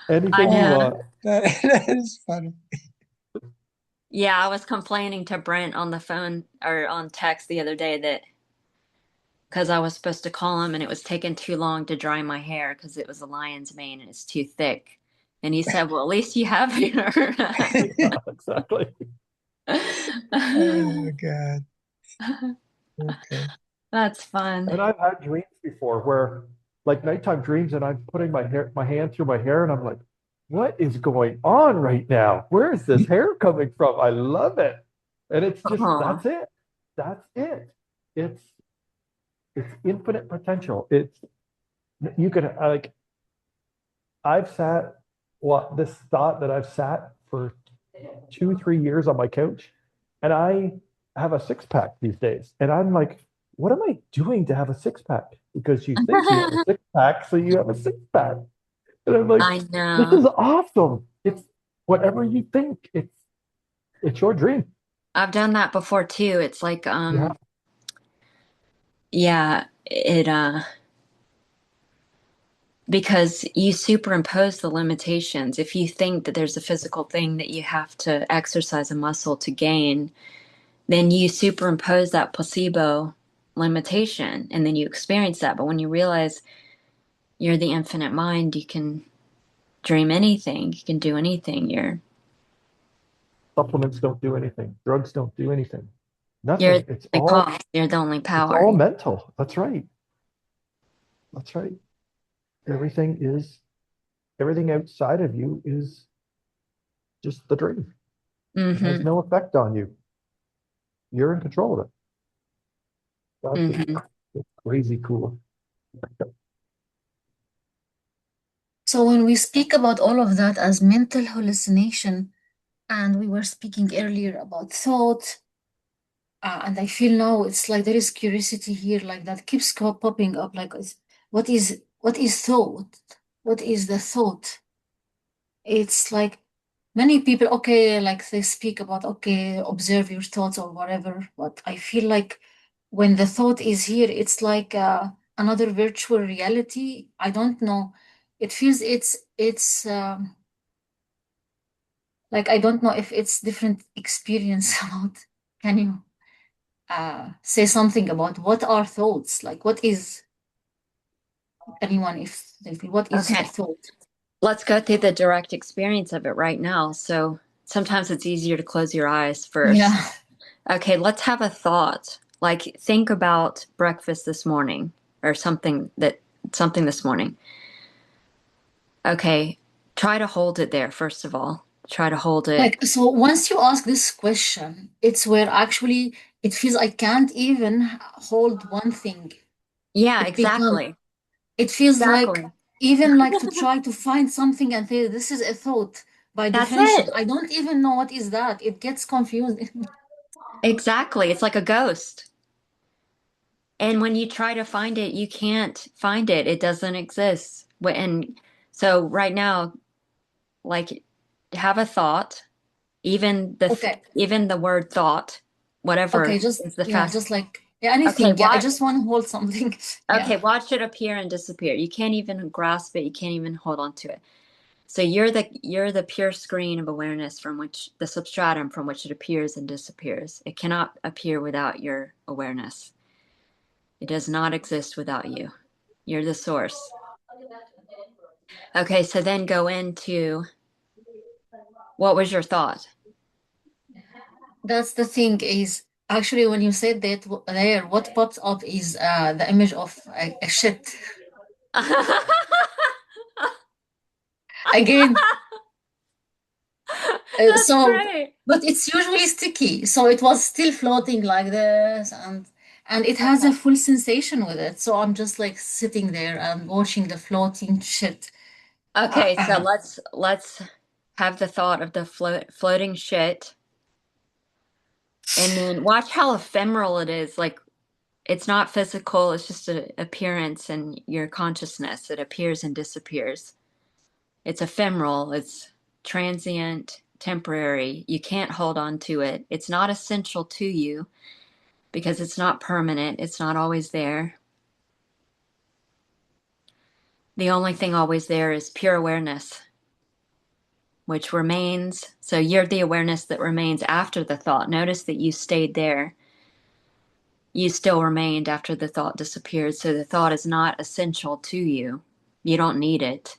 Anything you know. want. that is funny. Yeah, I was complaining to Brent on the phone or on text the other day that because I was supposed to call him and it was taking too long to dry my hair because it was a lion's mane and it's too thick. And he said, well, at least you have your. Exactly. Oh God. Okay. That's fun. And I've had dreams before where, like nighttime dreams, and I'm putting my hand through my hair, and I'm like, what is going on right now? Where is this hair coming from? I love it. And it's just, Aw. that's it. That's it. It's it's infinite potential. It's you can like I've sat this thought that I've sat for 2, 3 years on my couch, and I have a six pack these days. And I'm like, what am I doing to have a six pack? Because you think you have a six pack, so you have a six pack. And I'm like, I this know. is awesome. It's whatever you think. It's your dream. I've done that before too. It's like, Yeah. yeah, because you superimpose the limitations. If you think that there's a physical thing that you have to exercise a muscle to gain, then you superimpose that placebo limitation and then you experience that. But when you realize you're the infinite mind, you can dream anything, you can do anything. Supplements don't do anything. Drugs don't do anything. You're Nothing. the only cause, you're the only It's power. all mental. That's right. That's right. Everything is everything outside of you is just the dream. It has Mm-hmm. no effect on you. You're in control of it. Mm-hmm. It's crazy cool. So when we speak about all of that as mental hallucination, and we were speaking earlier about thought, and I feel now it's like there is curiosity here, like that keeps popping up, like what is thought? What is the thought? It's like many people, okay, like they speak about, okay, observe your thoughts or whatever, but I feel like when the thought is here, it's like another virtual reality. I don't know. It feels it's like I don't know if it's different experience about. Can you say something about what are thoughts? Like what is anyone if they feel what is a Okay, thought? let's go through the direct experience of it right now. So sometimes it's easier to close your eyes first. Yeah. Okay, let's have a thought. Like think about breakfast this morning or something this morning. Okay, try to hold it there first of all. Try to hold it. Like, so once you ask this question, it's where actually it feels I can't even hold one thing. Yeah, It become, exactly. it feels like Exactly. even like to try to find something and say this is a thought by That's definition. it. I don't even know what is that. It gets confusing. Exactly. It's like a ghost. And when you try to find it, you can't find it. It doesn't exist. And so right now, like have a thought, Okay. even the word thought, Okay, whatever just is the yeah, fast. just like yeah, Okay, anything. Yeah, I what? just want to hold something. Yeah. Okay, watch it appear and disappear. You can't even grasp it. You can't even hold on to it. So you're the pure screen of awareness from which the substratum from which it appears and disappears. It cannot appear without your awareness. It does not exist without you. You're the source. Okay, so then go into what was your thought? That's the thing is actually when you said that there, what pops up is the image of a shit. Again, That's so great. but it's usually sticky, so it was still floating like this, and it has a Okay. full sensation with it. So I'm just like sitting there and watching the floating shit. Uh, Okay, so uh, let's have the thought of the floating shit and then watch how ephemeral it is. Like it's not physical, it's just an appearance and your consciousness. It appears and disappears. It's ephemeral, it's transient, temporary. You can't hold on to it. It's not essential to you because it's not permanent, it's not always there. The only thing always there is pure awareness, which remains. So you're the awareness that remains after the thought. Notice that you stayed there. You still remained after the thought disappeared. So the thought is not essential to you. You don't need it.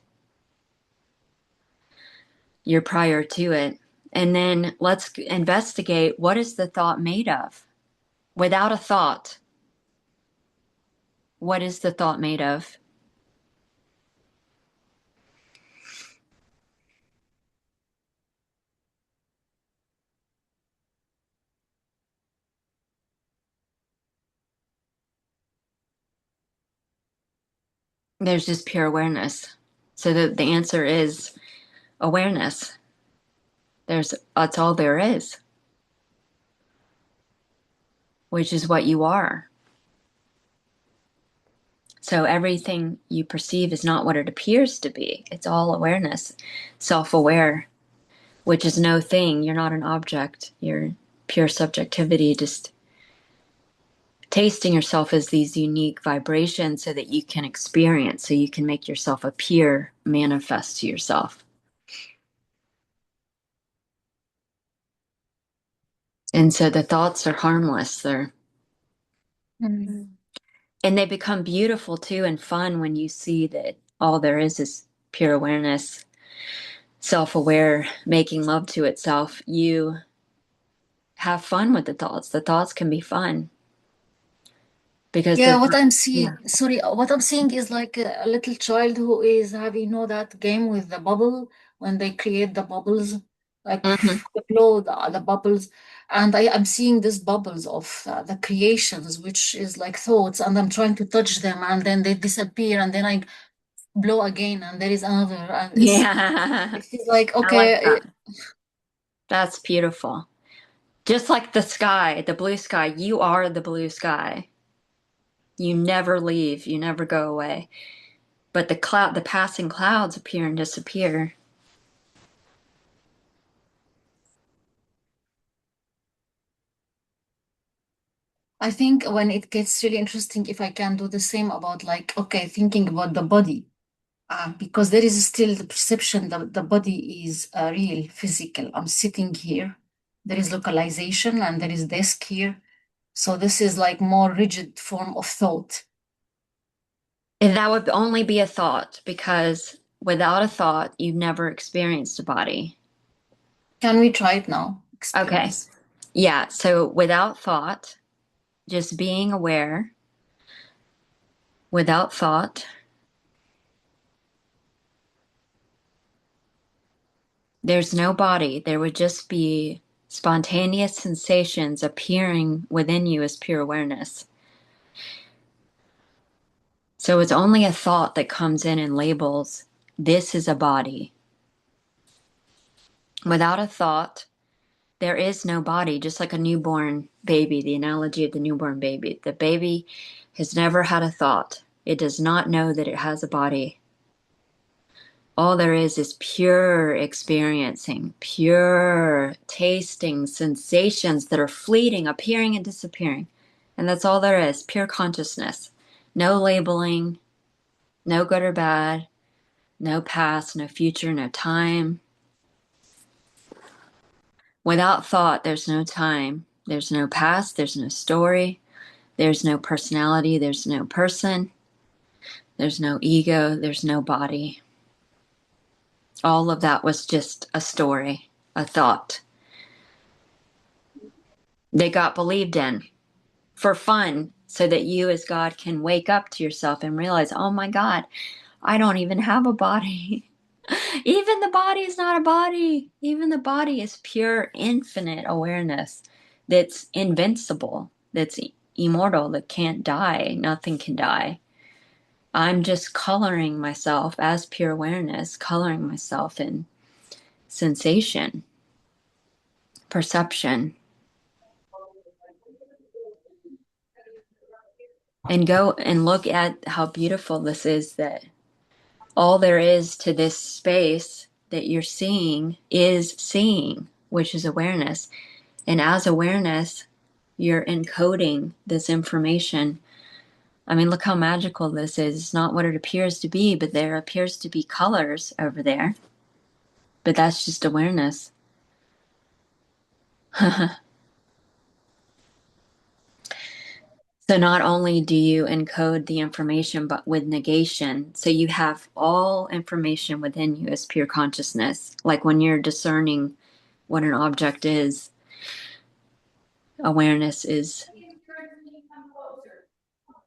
You're prior to it. And then let's investigate, what is the thought made of? Without a thought, what is the thought made of? There's just pure awareness. So the answer is awareness. That's all there is, which is what you are. So everything you perceive is not what it appears to be. It's all awareness, self-aware, which is no thing. You're not an object. You're pure subjectivity, just tasting yourself as these unique vibrations so that you can experience, so you can make yourself appear, manifest to yourself. And so the thoughts are harmless. And they become beautiful too and fun when you see that all there is pure awareness, self-aware, making love to itself. You have fun with the thoughts. The thoughts can be fun because Yeah, they're, what I'm seeing, yeah. sorry, what I'm seeing is like a little child who is having, that game with the bubble when they create the bubbles, like Mm-hmm. they blow the bubbles. And I'm seeing these bubbles of the creations, which is like thoughts, and I'm trying to touch them, and then they disappear, and then I blow again, and there is another. And Yeah. it feels like, I like okay, that. That's beautiful. Just like the sky, the blue sky, you are the blue sky. You never leave, you never go away. But the passing clouds appear and disappear. I think when it gets really interesting, if I can do the same about like, okay, thinking about the body. Because there is still the perception that the body is real, physical. I'm sitting here. There is localization and there is desk here. So this is like more rigid form of thought. And that would only be a thought, because without a thought, you've never experienced a body. Can we try it now? Okay. Experience. Yeah. So without thought, just being aware, without thought, there's no body. There would just be spontaneous sensations appearing within you as pure awareness. So it's only a thought that comes in and labels, this is a body. Without a thought, there is no body, just like a newborn baby, the analogy of the newborn baby. The baby has never had a thought. It does not know that it has a body. All there is pure experiencing, pure tasting sensations that are fleeting, appearing and disappearing. And that's all there is, pure consciousness. No labeling, no good or bad, no past, no future, no time. Without thought, there's no time. There's no past, there's no story, there's no personality, there's no person, there's no ego, there's no body. All of that was just a story, a thought. They got believed in for fun so that you as God can wake up to yourself and realize, oh my God, I don't even have a body. Even the body is not a body. Even the body is pure infinite awareness that's invincible, that's immortal, that can't die. Nothing can die. I'm just coloring myself as pure awareness, coloring myself in sensation, perception, and go and look at how beautiful this is, that all there is to this space that you're seeing is seeing, which is awareness. And as awareness, you're encoding this information. I mean, look how magical this is. It's not what it appears to be, but there appears to be colors over there. But that's just awareness. So not only do you encode the information, but with negation. So you have all information within you as pure consciousness. Like when you're discerning what an object is, awareness is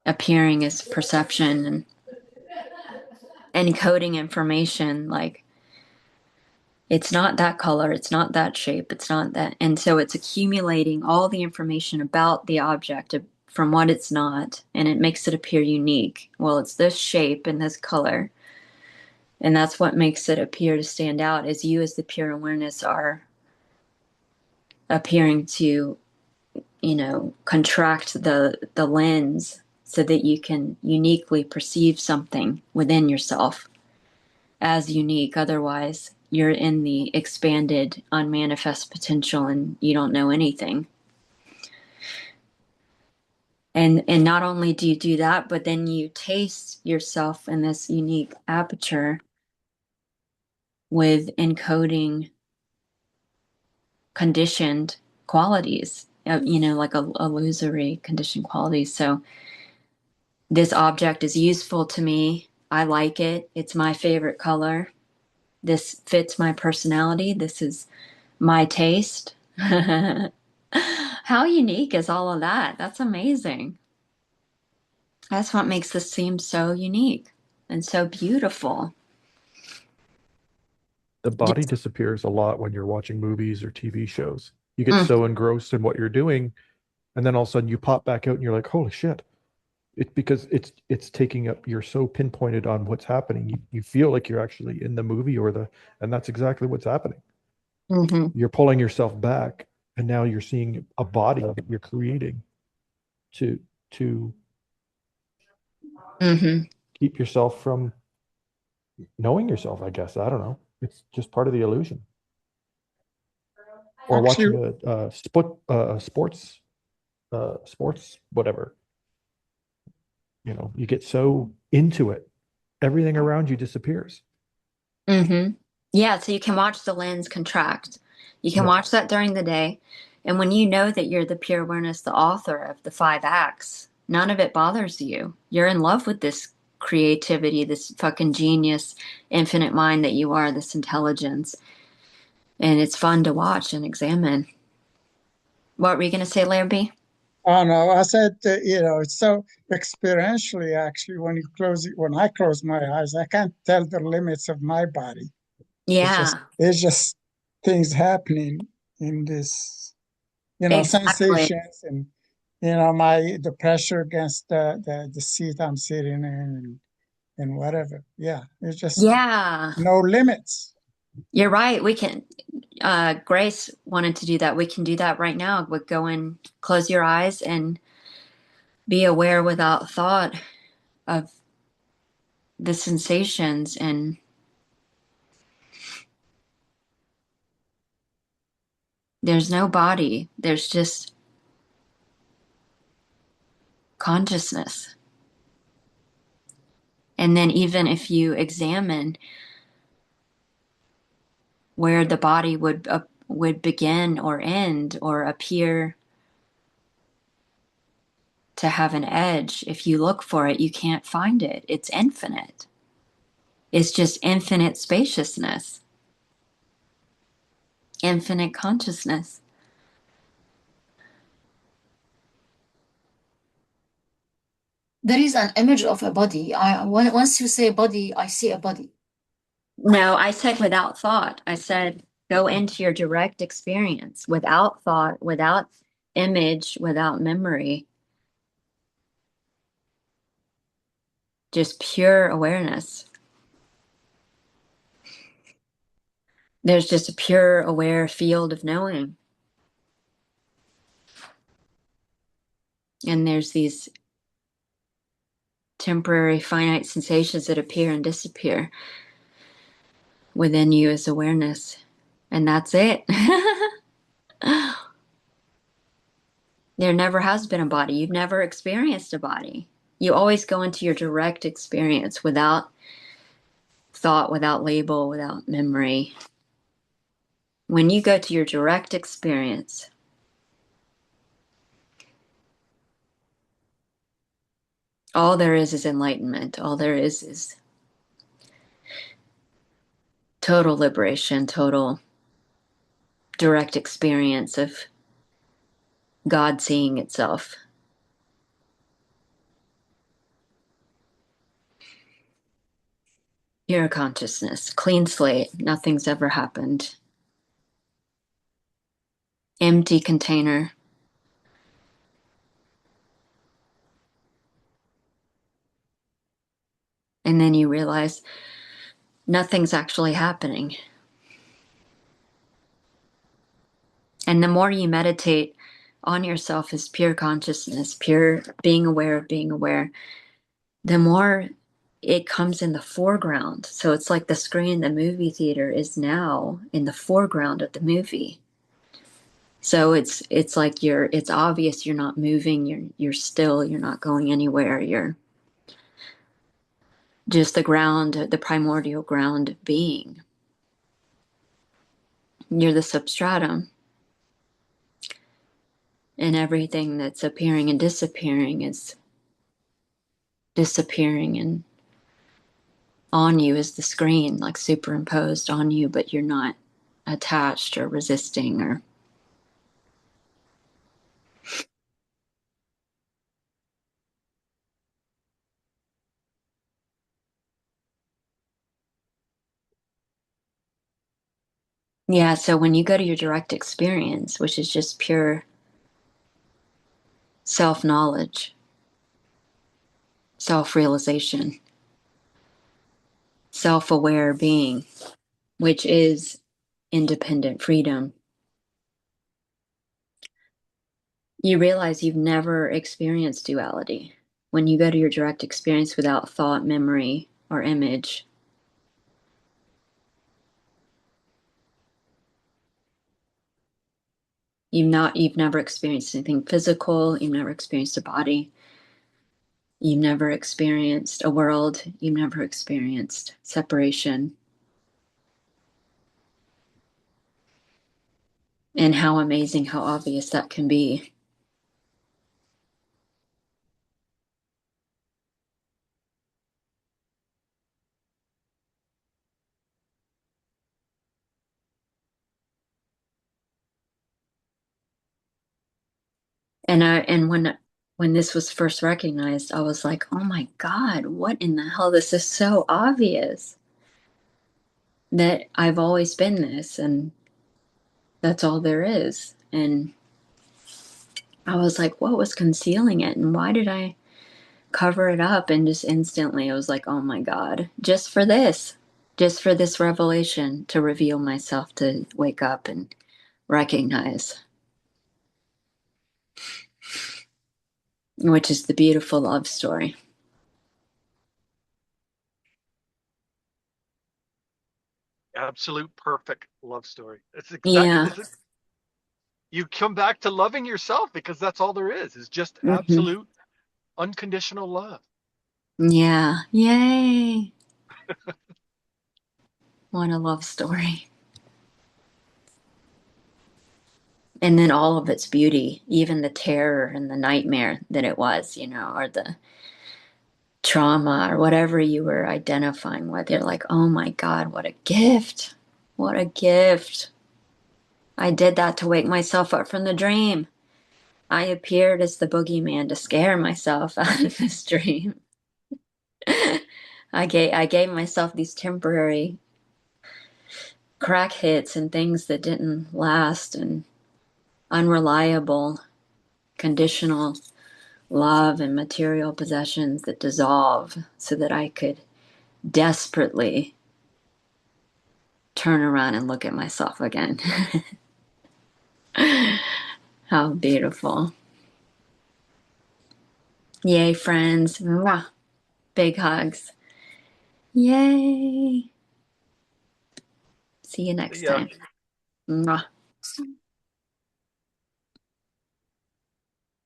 appearing as perception and encoding information like it's not that color, it's not that shape, it's not that. And so it's accumulating all the information about the object from what it's not, and it makes it appear unique. Well, it's this shape and this color. And that's what makes it appear to stand out, as you as the pure awareness are appearing to, contract the lens so that you can uniquely perceive something within yourself as unique. Otherwise, you're in the expanded, unmanifest potential and you don't know anything. And not only do you do that, but then you taste yourself in this unique aperture with encoding conditioned qualities, like a illusory conditioned qualities. So this object is useful to me. I like it. It's my favorite color. This fits my personality. This is my taste. How unique is all of that? That's amazing. That's what makes this seem so unique and so beautiful. The body disappears a lot when you're watching movies or TV shows. You get Mm. so engrossed in what you're doing, and then all of a sudden you pop back out and you're like, holy shit. It's because it's taking up, you're so pinpointed on what's happening. You feel like you're actually in the movie and that's exactly what's happening. Mm-hmm. You're pulling yourself back, and now you're seeing a body that you're creating to Mm-hmm. keep yourself from knowing yourself, I guess. I don't know. It's just part of the illusion. Or Actually, watching sports, whatever. You get so into it, everything around you disappears. Mm-hmm. Yeah, so you can watch the lens contract. You can Yeah. watch that during the day. And when you know that you're the pure awareness, the author of the 5 acts, none of it bothers you. You're in love with this creativity, this fucking genius, infinite mind that you are, this intelligence. And it's fun to watch and examine. What were you going to say, Larry? oh no, I said, it's so experientially actually when I close my eyes, I can't tell the limits of my body. Yeah, It's just things happening in this, exactly. sensations and the pressure against the seat I'm sitting in and whatever. Yeah, it's just Yeah, no limits. you're right. We can, Grace wanted to do that. We can do that right now. We go and close your eyes and be aware without thought of the sensations, and there's no body, there's just consciousness. And then even if you examine where the body would begin or end or appear to have an edge, if you look for it, you can't find it. It's infinite. It's just infinite spaciousness, infinite consciousness. There is an image of a body. Once you say body, I see a body. No, I said without thought. I said go into your direct experience without thought, without image, without memory, just pure awareness. There's just a pure aware field of knowing. And there's these temporary finite sensations that appear and disappear within you as awareness. And that's it. There never has been a body. You've never experienced a body. You always go into your direct experience without thought, without label, without memory. When you go to your direct experience, All there is enlightenment. All there is total liberation, total direct experience of God seeing itself. Pure consciousness, clean slate, nothing's ever happened. Empty container. And then you realize nothing's actually happening. And the more you meditate on yourself as pure consciousness, pure being aware of being aware, the more it comes in the foreground. So it's like the screen in the movie theater is now in the foreground of the movie. So it's like it's obvious you're not moving, you're still, you're not going anywhere, you're just the ground, the primordial ground of being. You're the substratum. And everything that's appearing and disappearing is disappearing, and on you is the screen, like superimposed on you, but you're not attached or resisting or yeah. So when you go to your direct experience, which is just pure self-knowledge, self-realization, self-aware being, which is independent freedom, you realize you've never experienced duality. When you go to your direct experience without thought, memory, or image, you've never experienced anything physical, you've never experienced a body, you've never experienced a world, you've never experienced separation. And how amazing, how obvious that can be. And when this was first recognized, I was like, oh my God, what in the hell? This is so obvious that I've always been this, and that's all there is. And I was like, what was concealing it? And why did I cover it up? And just instantly, I was like, oh my God, just for this revelation to reveal myself, to wake up and recognize, which is the beautiful love story. Absolute perfect love story. It's exactly, Yeah. you come back to loving yourself because that's all there is just Mm-hmm. absolute unconditional love. Yeah. Yay. What a love story. And then all of its beauty, even the terror and the nightmare that it was, or the trauma or whatever you were identifying with. You're like, oh my God, what a gift. What a gift. I did that to wake myself up from the dream. I appeared as the boogeyman to scare myself out of this dream. I gave myself these temporary crack hits and things that didn't last, and unreliable, conditional love and material possessions that dissolve, so that I could desperately turn around and look at myself again. How beautiful. Yay, friends. Mwah. Big hugs. Yay. See you next Yeah. time. Mwah.